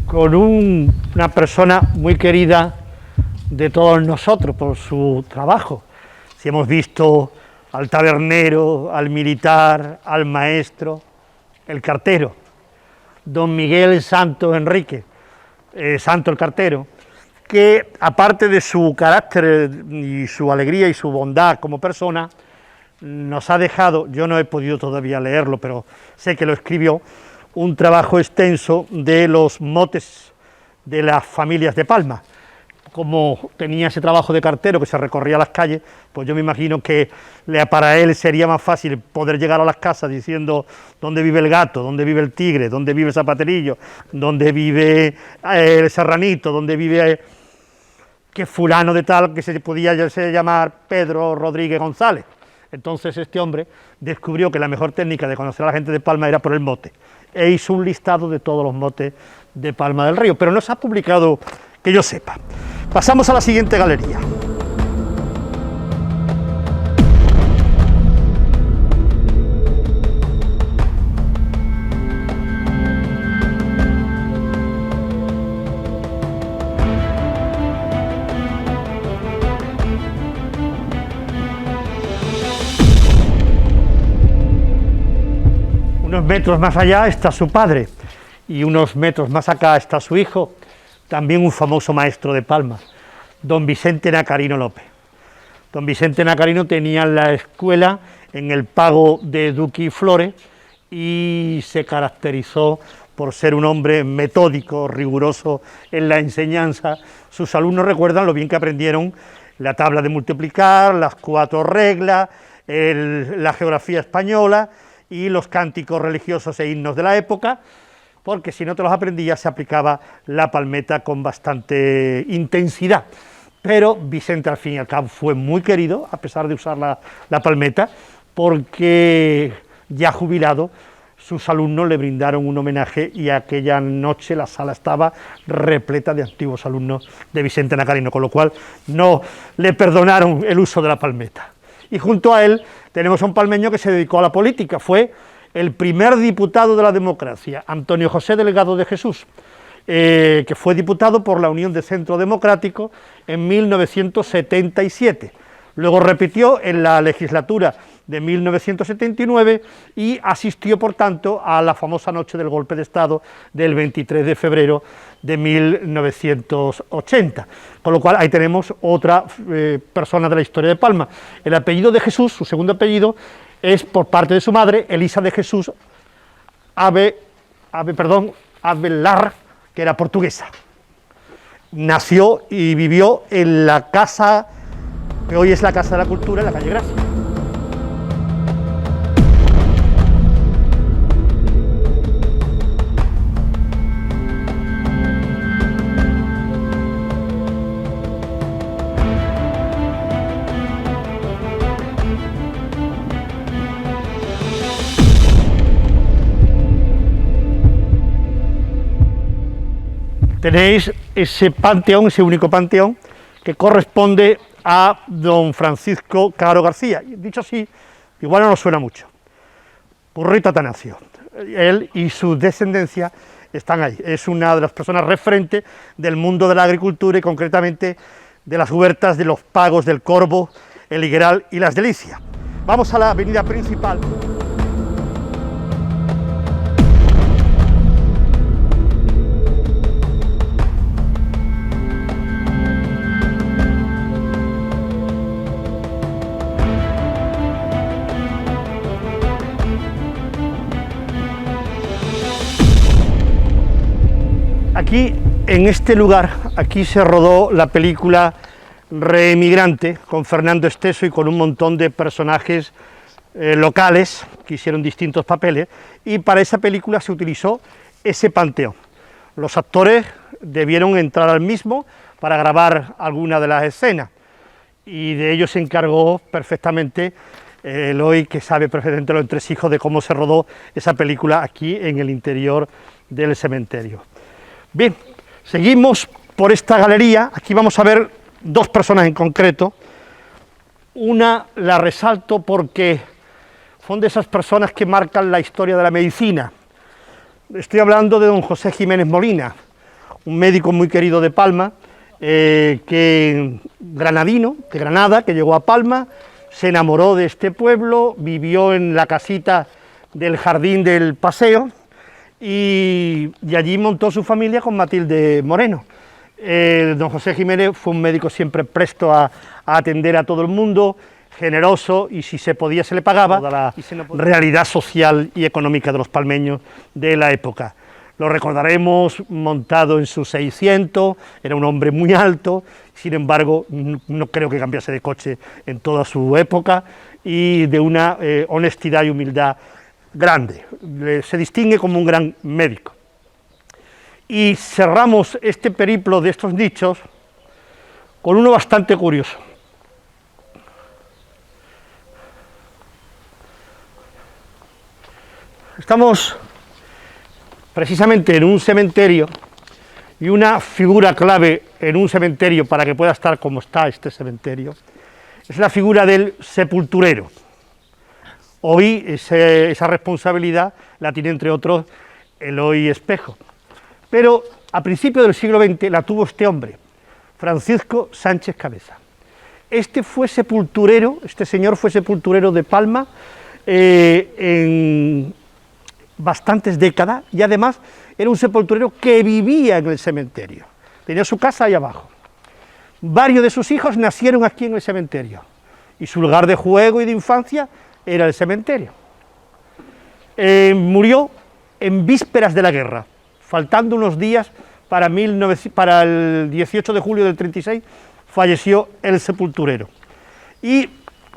con una persona muy querida de todos nosotros por su trabajo. Si hemos visto al tabernero, al militar, al maestro, el cartero, don Miguel Santo Enrique, Santo el cartero, que aparte de su carácter y su alegría y su bondad como persona, nos ha dejado, yo no he podido todavía leerlo, pero sé que lo escribió, un trabajo extenso de los motes de las familias de Palma. Como tenía ese trabajo de cartero que se recorría las calles, pues yo me imagino que para él sería más fácil poder llegar a las casas diciendo dónde vive el gato, dónde vive el tigre, dónde vive el zapaterillo, dónde vive el serranito, dónde vive que fulano de tal que se podía llamar Pedro Rodríguez González. Entonces este hombre descubrió que la mejor técnica de conocer a la gente de Palma era por el mote, e hizo un listado de todos los motes de Palma del Río, pero no se ha publicado que yo sepa. Pasamos a la siguiente galería. Unos metros más allá está su padre y unos metros más acá está su hijo, también un famoso maestro de Palma, don Vicente Nacarino López. Don Vicente Nacarino tenía la escuela en el Pago de Duque y Flores y se caracterizó por ser un hombre metódico, riguroso en la enseñanza. Sus alumnos recuerdan lo bien que aprendieron la tabla de multiplicar, las 4 reglas, la geografía española y los cánticos religiosos e himnos de la época, porque si no te los aprendías se aplicaba la palmeta con bastante intensidad. Pero Vicente al fin y al cabo fue muy querido, a pesar de usar la palmeta, porque ya jubilado sus alumnos le brindaron un homenaje y aquella noche la sala estaba repleta de antiguos alumnos de Vicente Nacarino, con lo cual no le perdonaron el uso de la palmeta. Y junto a él tenemos a un palmeño que se dedicó a la política, fue el primer diputado de la democracia, Antonio José Delgado de Jesús, que fue diputado por la Unión de Centro Democrático en 1977. Luego repitió en la legislatura de 1979 y asistió, por tanto, a la famosa noche del golpe de Estado del 23 de febrero de 1980. Con lo cual ahí tenemos otra persona de la historia de Palma. El apellido de Jesús, su segundo apellido, es por parte de su madre, Elisa de Jesús Avelar, que era portuguesa. Nació y vivió en la casa que hoy es la Casa de la Cultura en la calle Gracia. Tenéis ese panteón, ese único panteón, que corresponde a don Francisco Caro García. Dicho así, igual no nos suena mucho. Purrito Atanasio. Él y su descendencia están ahí. Es una de las personas referentes del mundo de la agricultura y concretamente de las huertas de los Pagos del Corvo, el Higueral y las Delicias. Vamos a la avenida principal. Aquí, en este lugar, aquí se rodó la película Reemigrante, con Fernando Esteso y con un montón de personajes locales que hicieron distintos papeles, y para esa película se utilizó ese panteón. Los actores debieron entrar al mismo para grabar alguna de las escenas, y de ello se encargó perfectamente Eloy, que sabe perfectamente los entresijos de cómo se rodó esa película aquí en el interior del cementerio. Bien, seguimos por esta galería. Aquí vamos a ver dos personas en concreto. Una la resalto porque son de esas personas que marcan la historia de la medicina. Estoy hablando de don José Jiménez Molina, un médico muy querido de Palma, granadino, de Granada, que llegó a Palma, se enamoró de este pueblo, vivió en la casita del Jardín del Paseo, y allí montó su familia con Matilde Moreno. Don José Jiménez fue un médico siempre presto a atender a todo el mundo, generoso, y si se podía se le pagaba, toda la realidad social y económica de los palmeños de la época. Lo recordaremos montado en su 600, era un hombre muy alto, sin embargo no creo que cambiase de coche en toda su época, y de una honestidad y humildad grande. Se distingue como un gran médico. Y cerramos este periplo de estos nichos con uno bastante curioso. Estamos precisamente en un cementerio, y una figura clave en un cementerio para que pueda estar como está este cementerio es la figura del sepulturero. Hoy esa responsabilidad la tiene, entre otros, Eloy Espejo, pero a principios del siglo XX la tuvo este hombre, Francisco Sánchez Cabeza. Este señor fue sepulturero de Palma en bastantes décadas, y además era un sepulturero que vivía en el cementerio, tenía su casa ahí abajo. Varios de sus hijos nacieron aquí en el cementerio, y su lugar de juego y de infancia era el cementerio. Murió en vísperas de la guerra, faltando unos días para el 18 de julio del 36, falleció el sepulturero, y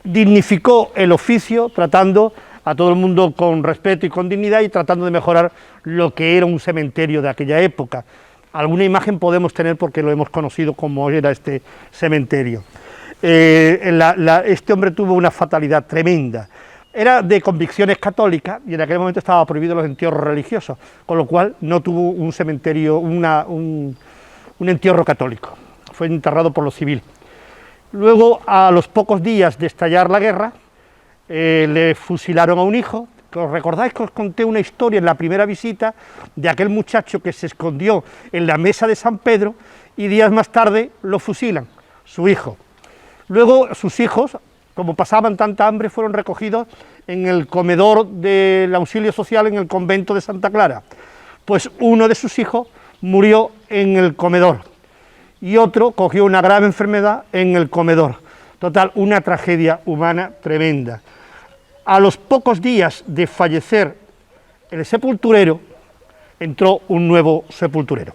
dignificó el oficio tratando a todo el mundo con respeto y con dignidad, y tratando de mejorar lo que era un cementerio de aquella época. Alguna imagen podemos tener porque lo hemos conocido como era este cementerio. Este hombre tuvo una fatalidad tremenda. Era de convicciones católicas y en aquel momento estaba prohibido los entierros religiosos, con lo cual no tuvo un cementerio, un entierro católico. Fue enterrado por los civiles. Luego, a los pocos días de estallar la guerra, le fusilaron a un hijo. ¿Os recordáis que os conté una historia en la primera visita de aquel muchacho que se escondió en la mesa de San Pedro y días más tarde lo fusilan, su hijo? Luego sus hijos, como pasaban tanta hambre, fueron recogidos en el comedor del auxilio social en el convento de Santa Clara. Pues uno de sus hijos murió en el comedor y otro cogió una grave enfermedad en el comedor. Total, una tragedia humana tremenda. A los pocos días de fallecer el sepulturero, entró un nuevo sepulturero.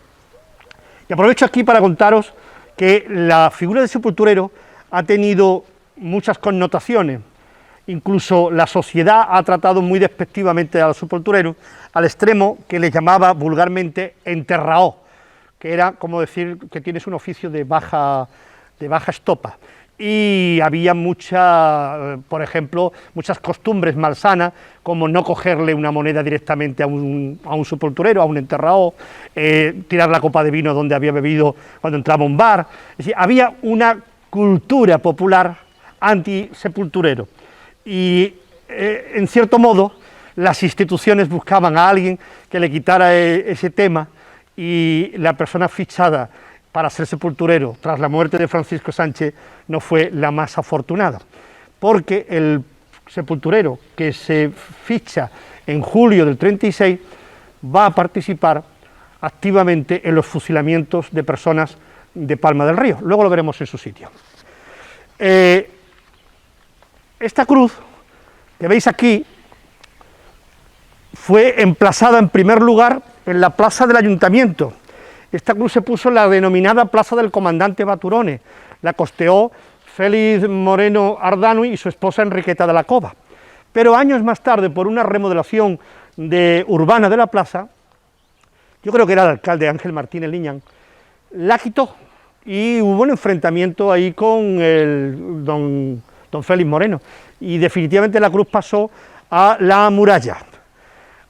Y aprovecho aquí para contaros que la figura del sepulturero ha tenido muchas connotaciones. Incluso la sociedad ha tratado muy despectivamente a los sepultureros, al extremo que les llamaba vulgarmente enterraó, que era como decir que tienes un oficio de baja estopa. Y había por ejemplo, muchas costumbres malsanas, como no cogerle una moneda directamente a un sepulturero, a un enterrado, tirar la copa de vino donde había bebido cuando entraba a un bar. Es decir, había una cultura popular anti-sepulturero. Y, en cierto modo, las instituciones buscaban a alguien que le quitara ese tema, y la persona fichada para ser sepulturero tras la muerte de Francisco Sánchez no fue la más afortunada, porque el sepulturero que se ficha en julio del 36 va a participar activamente en los fusilamientos de personas de Palma del Río. Luego lo veremos en su sitio. Esta cruz que veis aquí fue emplazada en primer lugar en la plaza del Ayuntamiento. Esta cruz se puso en la denominada Plaza del Comandante Baturones, la costeó Félix Moreno Ardanui y su esposa Enriqueta de la Cova. Pero años más tarde, por una remodelación urbana de la plaza, yo creo que era el alcalde Ángel Martínez Liñán, la quitó, y hubo un enfrentamiento ahí con don Félix Moreno, y definitivamente la cruz pasó a la muralla.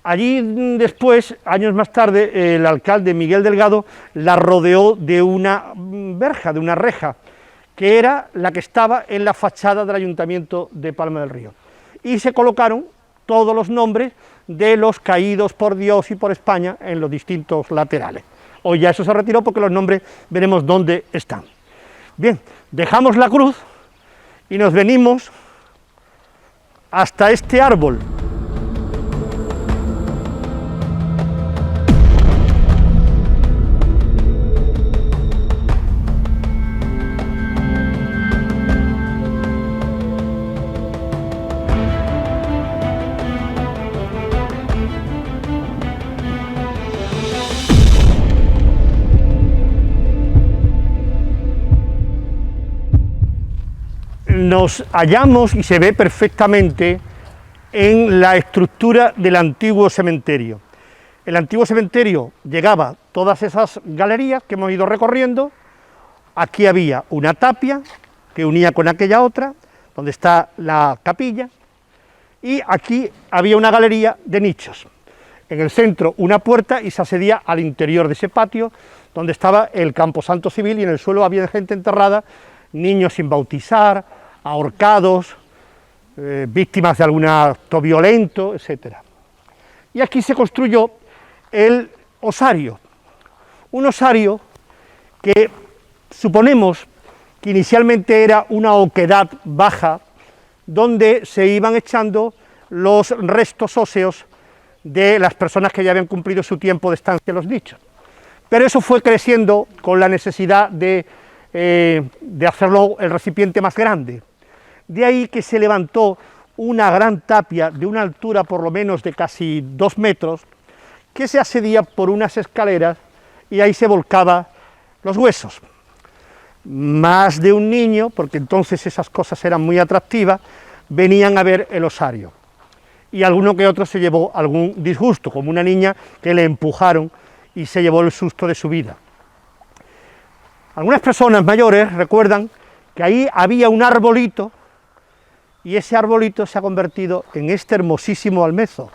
Allí después, años más tarde, el alcalde Miguel Delgado la rodeó de una verja, de una reja, que era la que estaba en la fachada del Ayuntamiento de Palma del Río. Y se colocaron todos los nombres de los caídos por Dios y por España en los distintos laterales. Hoy ya eso se retiró porque los nombres veremos dónde están. Bien, dejamos la cruz y nos venimos hasta este árbol. Nos hallamos, y se ve perfectamente, en la estructura del antiguo cementerio. El antiguo cementerio llegaba todas esas galerías que hemos ido recorriendo. Aquí había una tapia que unía con aquella otra, donde está la capilla, y aquí había una galería de nichos. En el centro una puerta, y se accedía al interior de ese patio, donde estaba el camposanto civil, y en el suelo había gente enterrada, niños sin bautizar, ahorcados, víctimas de algún acto violento, etc. Y aquí se construyó el osario, un osario que suponemos que inicialmente era una oquedad baja, donde se iban echando los restos óseos de las personas que ya habían cumplido su tiempo de estancia en los nichos. Pero eso fue creciendo con la necesidad de hacerlo el recipiente más grande. De ahí que se levantó una gran tapia de una altura por lo menos de casi 2 metros, que se accedía por unas escaleras, y ahí se volcaba los huesos. Más de un niño, porque entonces esas cosas eran muy atractivas, venían a ver el osario. Y alguno que otro se llevó algún disgusto, como una niña que le empujaron y se llevó el susto de su vida. Algunas personas mayores recuerdan que ahí había un arbolito, y ese arbolito se ha convertido en este hermosísimo almezo.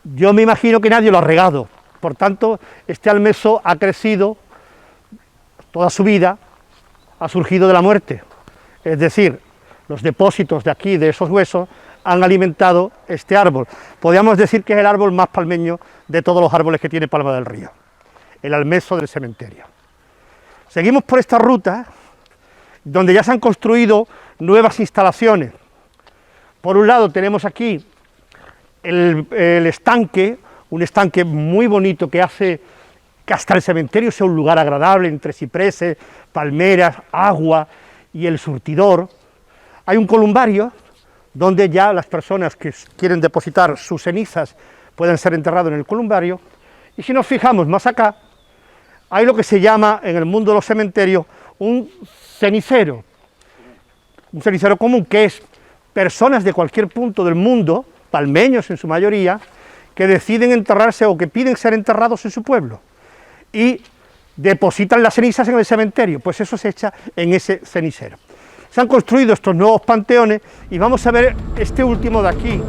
Yo me imagino que nadie lo ha regado, por tanto, este almezo ha crecido toda su vida, ha surgido de la muerte. Es decir, los depósitos de aquí, de esos huesos, han alimentado este árbol. Podríamos decir que es el árbol más palmeño de todos los árboles que tiene Palma del Río, el almezo del cementerio. Seguimos por esta ruta, donde ya se han construido nuevas instalaciones. Por un lado tenemos aquí el estanque, un estanque muy bonito que hace que hasta el cementerio sea un lugar agradable, entre cipreses, palmeras, agua y el surtidor. Hay un columbario donde ya las personas que quieren depositar sus cenizas pueden ser enterrados en el columbario, y si nos fijamos más acá, hay lo que se llama en el mundo de los cementerios un cenicero común, que es personas de cualquier punto del mundo, palmeños en su mayoría, que deciden enterrarse o que piden ser enterrados en su pueblo, y depositan las cenizas en el cementerio, pues eso se echa en ese cenicero. Se han construido estos nuevos panteones y vamos a ver este último de aquí.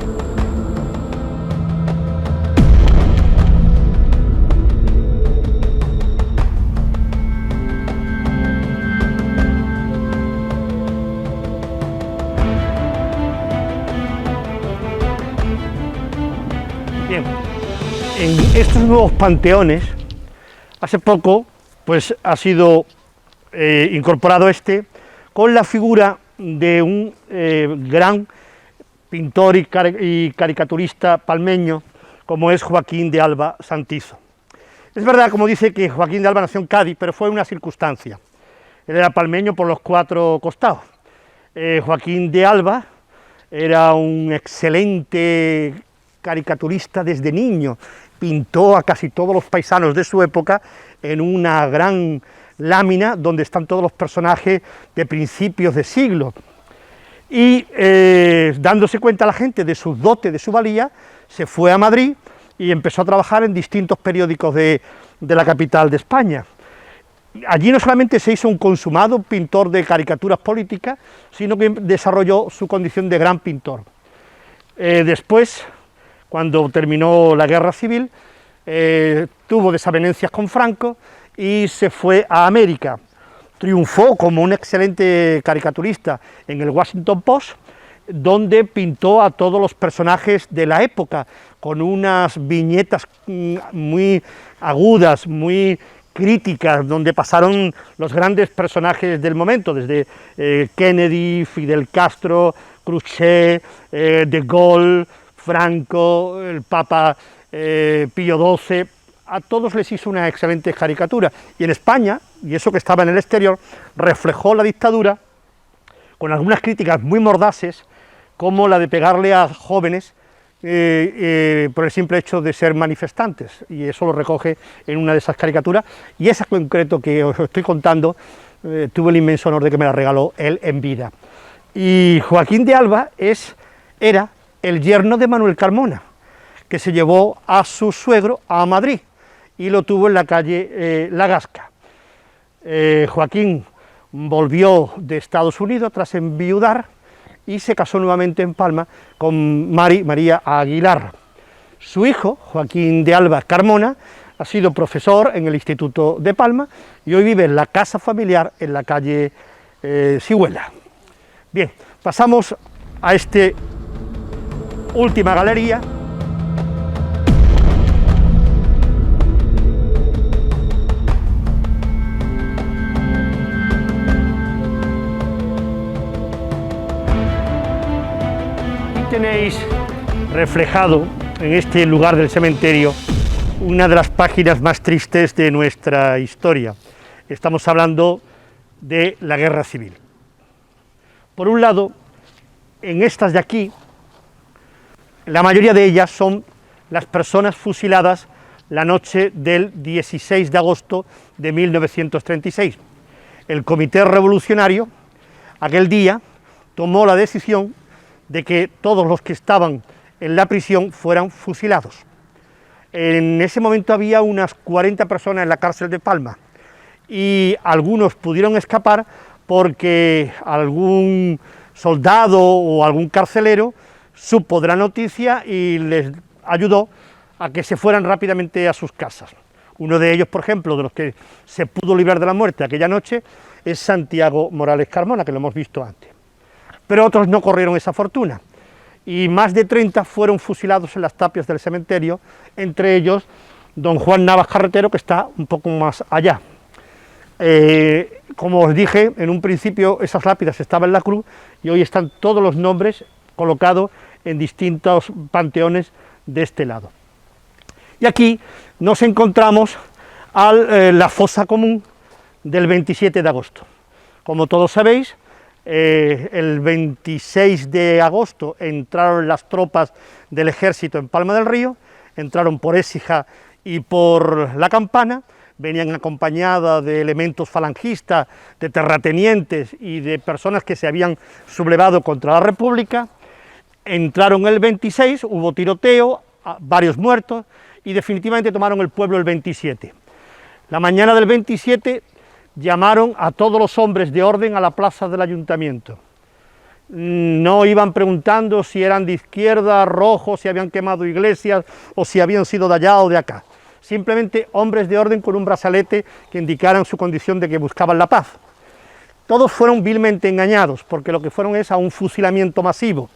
Bien, en estos nuevos panteones, hace poco, pues ha sido incorporado con la figura de un gran pintor y caricaturista palmeño, como es Joaquín de Alba Santizo. Es verdad, como dice, que Joaquín de Alba nació en Cádiz, pero fue una circunstancia. Él era palmeño por los cuatro costados. Joaquín de Alba era un excelente caricaturista desde niño, pintó a casi todos los paisanos de su época en una gran lámina donde están todos los personajes de principios de siglo, y dándose cuenta la gente de su dote, de su valía, se fue a Madrid y empezó a trabajar en distintos periódicos de la capital de España. Allí no solamente se hizo un consumado pintor de caricaturas políticas, sino que desarrolló su condición de gran pintor. Después, cuando terminó la guerra civil, tuvo desavenencias con Franco y se fue a América. Triunfó como un excelente caricaturista en el Washington Post, donde pintó a todos los personajes de la época, con unas viñetas muy agudas, muy críticas, donde pasaron los grandes personajes del momento, desde Kennedy, Fidel Castro, Khrushchev, De Gaulle, Franco, el Papa Pío XII, a todos les hizo una excelente caricatura. Y en España, y eso que estaba en el exterior, reflejó la dictadura con algunas críticas muy mordaces, como la de pegarle a jóvenes por el simple hecho de ser manifestantes, y eso lo recoge en una de esas caricaturas, y esa en concreto que os estoy contando, tuve el inmenso honor de que me la regaló él en vida. Y Joaquín de Alba era el yerno de Manuel Carmona, que se llevó a su suegro a Madrid, y lo tuvo en la calle La Gasca. Joaquín volvió de Estados Unidos tras enviudar y se casó nuevamente en Palma con María Aguilar. Su hijo, Joaquín de Alba Carmona, ha sido profesor en el Instituto de Palma y hoy vive en la casa familiar en la calle Sigüela. Bien, pasamos a esta última galería. Tenéis reflejado en este lugar del cementerio una de las páginas más tristes de nuestra historia. Estamos hablando de la Guerra Civil. Por un lado, en estas de aquí, la mayoría de ellas son las personas fusiladas la noche del 16 de agosto de 1936. El Comité Revolucionario, aquel día, tomó la decisión de que todos los que estaban en la prisión fueran fusilados. En ese momento había unas 40 personas en la cárcel de Palma y algunos pudieron escapar porque algún soldado o algún carcelero supo de la noticia y les ayudó a que se fueran rápidamente a sus casas. Uno de ellos, por ejemplo, de los que se pudo librar de la muerte aquella noche, es Santiago Morales Carmona, que lo hemos visto antes. Pero otros no corrieron esa fortuna, y más de 30 fueron fusilados en las tapias del cementerio, entre ellos don Juan Navas Carretero, que está un poco más allá. Como os dije, en un principio esas lápidas estaban en la cruz, y hoy están todos los nombres colocados en distintos panteones de este lado. Y aquí nos encontramos a la fosa común del 27 de agosto. Como todos sabéis, el 26 de agosto entraron las tropas del ejército en Palma del Río, entraron por Écija y por La Campana, venían acompañadas de elementos falangistas, de terratenientes y de personas que se habían sublevado contra la República. Entraron el 26, hubo tiroteo, varios muertos, y definitivamente tomaron el pueblo el 27. La mañana del 27 llamaron a todos los hombres de orden a la plaza del ayuntamiento. No iban preguntando si eran de izquierda, rojos, si habían quemado iglesias o si habían sido de allá o de acá. Simplemente hombres de orden con un brazalete que indicaran su condición de que buscaban la paz. Todos fueron vilmente engañados, porque lo que fueron es a un fusilamiento masivo.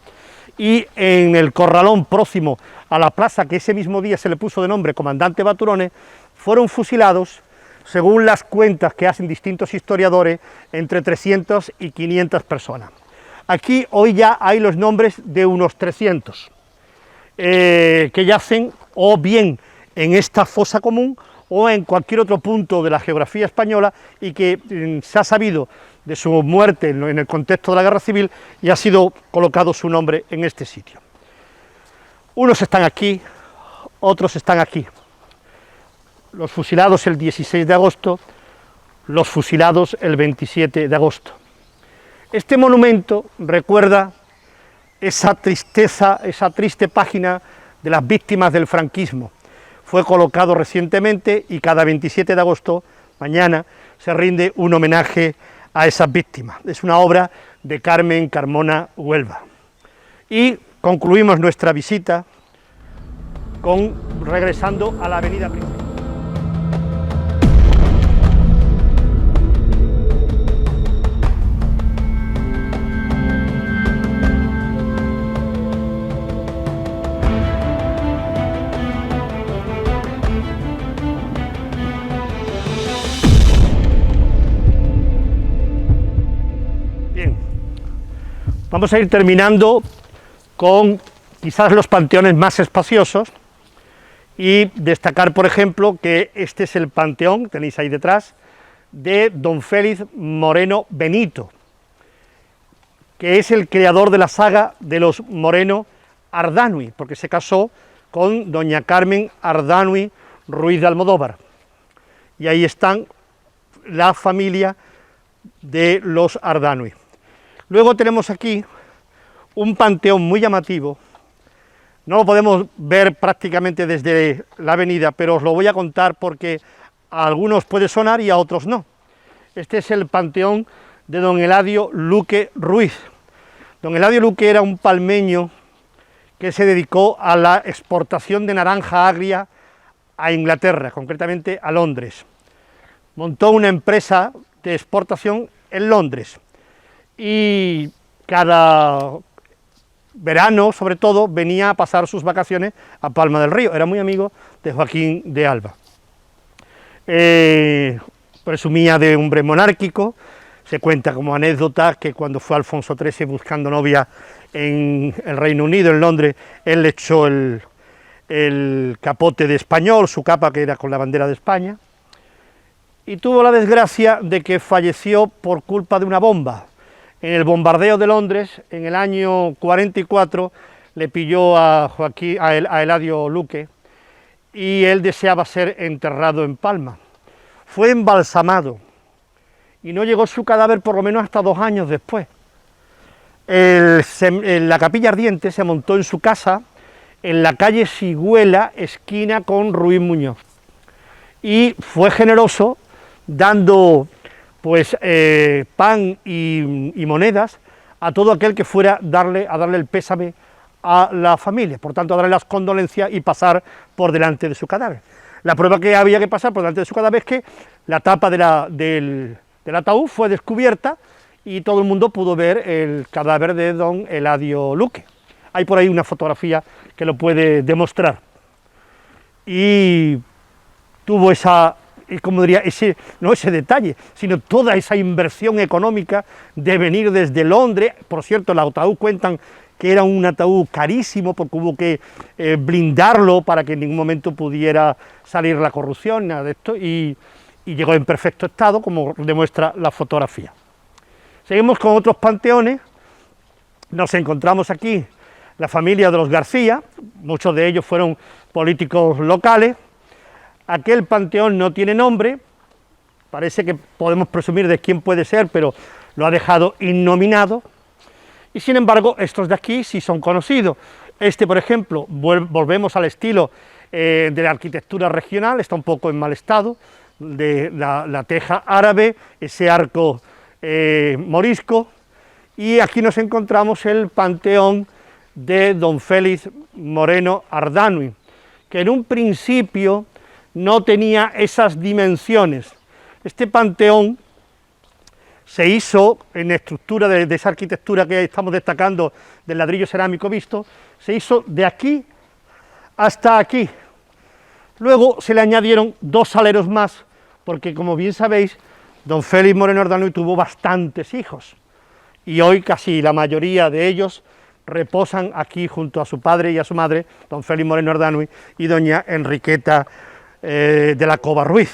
Y en el corralón próximo a la plaza, que ese mismo día se le puso de nombre Comandante Baturones, fueron fusilados, según las cuentas que hacen distintos historiadores, entre 300 y 500 personas. Aquí hoy ya hay los nombres de unos 300 que yacen o bien en esta fosa común o en cualquier otro punto de la geografía española y que se ha sabido de su muerte en el contexto de la Guerra Civil y ha sido colocado su nombre en este sitio. Unos están aquí, otros están aquí. Los fusilados el 16 de agosto, los fusilados el 27 de agosto. Este monumento recuerda esa tristeza, esa triste página de las víctimas del franquismo. Fue colocado recientemente y cada 27 de agosto, mañana, se rinde un homenaje a esas víctimas. Es una obra de Carmen Carmona Huelva. Y concluimos nuestra visita regresando a la avenida principal. Vamos a ir terminando con quizás los panteones más espaciosos y destacar, por ejemplo, que este es el panteón, tenéis ahí detrás, de don Félix Moreno Benito, que es el creador de la saga de los Moreno Ardanui, porque se casó con doña Carmen Ardanui Ruiz de Almodóvar. Y ahí están la familia de los Ardanui. Luego tenemos aquí un panteón muy llamativo, no lo podemos ver prácticamente desde la avenida, pero os lo voy a contar porque a algunos puede sonar y a otros no. Este es el panteón de don Eladio Luque Ruiz. Don Eladio Luque era un palmeño que se dedicó a la exportación de naranja agria a Inglaterra, concretamente a Londres. Montó una empresa de exportación en Londres y cada verano, sobre todo, venía a pasar sus vacaciones a Palma del Río. Era muy amigo de Joaquín de Alba. Presumía de hombre monárquico. Se cuenta como anécdota que cuando fue Alfonso XIII buscando novia en el Reino Unido, en Londres, él le echó el capote de español, su capa que era con la bandera de España, y tuvo la desgracia de que falleció por culpa de una bomba. En el bombardeo de Londres, en el año 44, le pilló a Eladio Luque y él deseaba ser enterrado en Palma. Fue embalsamado y no llegó su cadáver por lo menos hasta 2 años después. La capilla ardiente se montó en su casa en la calle Sigüela, esquina con Ruiz Muñoz, y fue generoso dando pues pan y monedas a todo aquel que fuera a darle el pésame a la familia, por tanto a darle las condolencias y pasar por delante de su cadáver. La prueba que había que pasar por delante de su cadáver es que la tapa del ataúd fue descubierta y todo el mundo pudo ver el cadáver de don Eladio Luque. Hay por ahí una fotografía que lo puede demostrar. Y tuvo como diría, no ese detalle, sino toda esa inversión económica de venir desde Londres. Por cierto, el ataúd cuentan que era un ataúd carísimo porque hubo que blindarlo para que en ningún momento pudiera salir la corrupción, nada de esto, y llegó en perfecto estado, como demuestra la fotografía. Seguimos con otros panteones. Nos encontramos aquí la familia de los García, muchos de ellos fueron políticos locales. Aquel panteón no tiene nombre, parece que podemos presumir de quién puede ser, pero lo ha dejado innominado, y sin embargo estos de aquí sí son conocidos. Este, por ejemplo, volvemos al estilo de la arquitectura regional, está un poco en mal estado, de la teja árabe, ese arco morisco, y aquí nos encontramos el panteón de don Félix Moreno Ardanui, que en un principio no tenía esas dimensiones. Este panteón se hizo en estructura de esa arquitectura que estamos destacando del ladrillo cerámico visto, se hizo de aquí hasta aquí. Luego se le añadieron 2 saleros más, porque como bien sabéis, don Félix Moreno Ardanui tuvo bastantes hijos, y hoy casi la mayoría de ellos reposan aquí junto a su padre y a su madre, don Félix Moreno Ardanui y doña Enriqueta de la Covarruiz.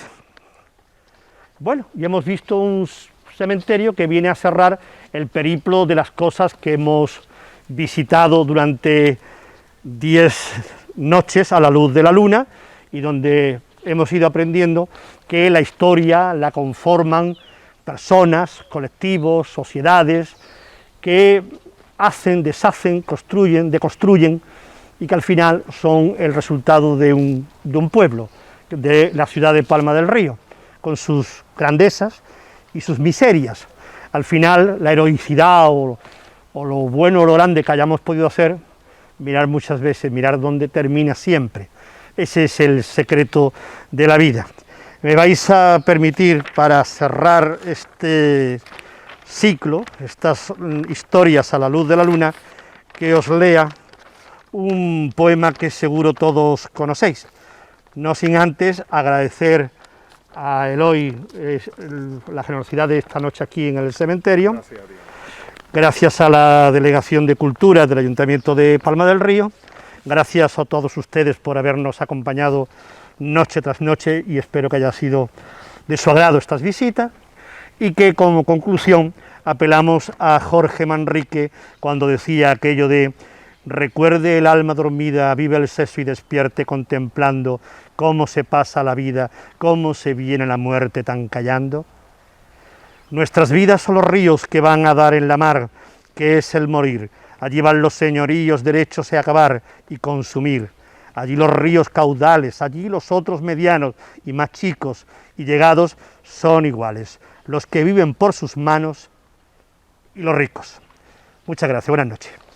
Bueno, y hemos visto un cementerio que viene a cerrar el periplo de las cosas que hemos visitado durante 10 noches a la luz de la luna, y donde hemos ido aprendiendo que la historia la conforman personas, colectivos, sociedades, que hacen, deshacen, construyen, deconstruyen, y que al final son el resultado de un pueblo, de la ciudad de Palma del Río, con sus grandezas y sus miserias. Al final, la heroicidad o lo bueno o lo grande que hayamos podido hacer, mirar muchas veces, mirar dónde termina siempre. Ese es el secreto de la vida. Me vais a permitir, para cerrar este ciclo, estas historias a la luz de la luna, que os lea un poema que seguro todos conocéis, no sin antes agradecer a Eloy la generosidad de esta noche aquí en el cementerio, gracias a la Delegación de Cultura del Ayuntamiento de Palma del Río, gracias a todos ustedes por habernos acompañado noche tras noche, y espero que haya sido de su agrado estas visitas, y que como conclusión apelamos a Jorge Manrique cuando decía aquello de: recuerde el alma dormida, vive el seso y despierte contemplando cómo se pasa la vida, cómo se viene la muerte tan callando. Nuestras vidas son los ríos que van a dar en la mar, que es el morir. Allí van los señoríos derechos a acabar y consumir. Allí los ríos caudales, allí los otros medianos y más chicos y llegados son iguales, los que viven por sus manos y los ricos. Muchas gracias, buenas noches.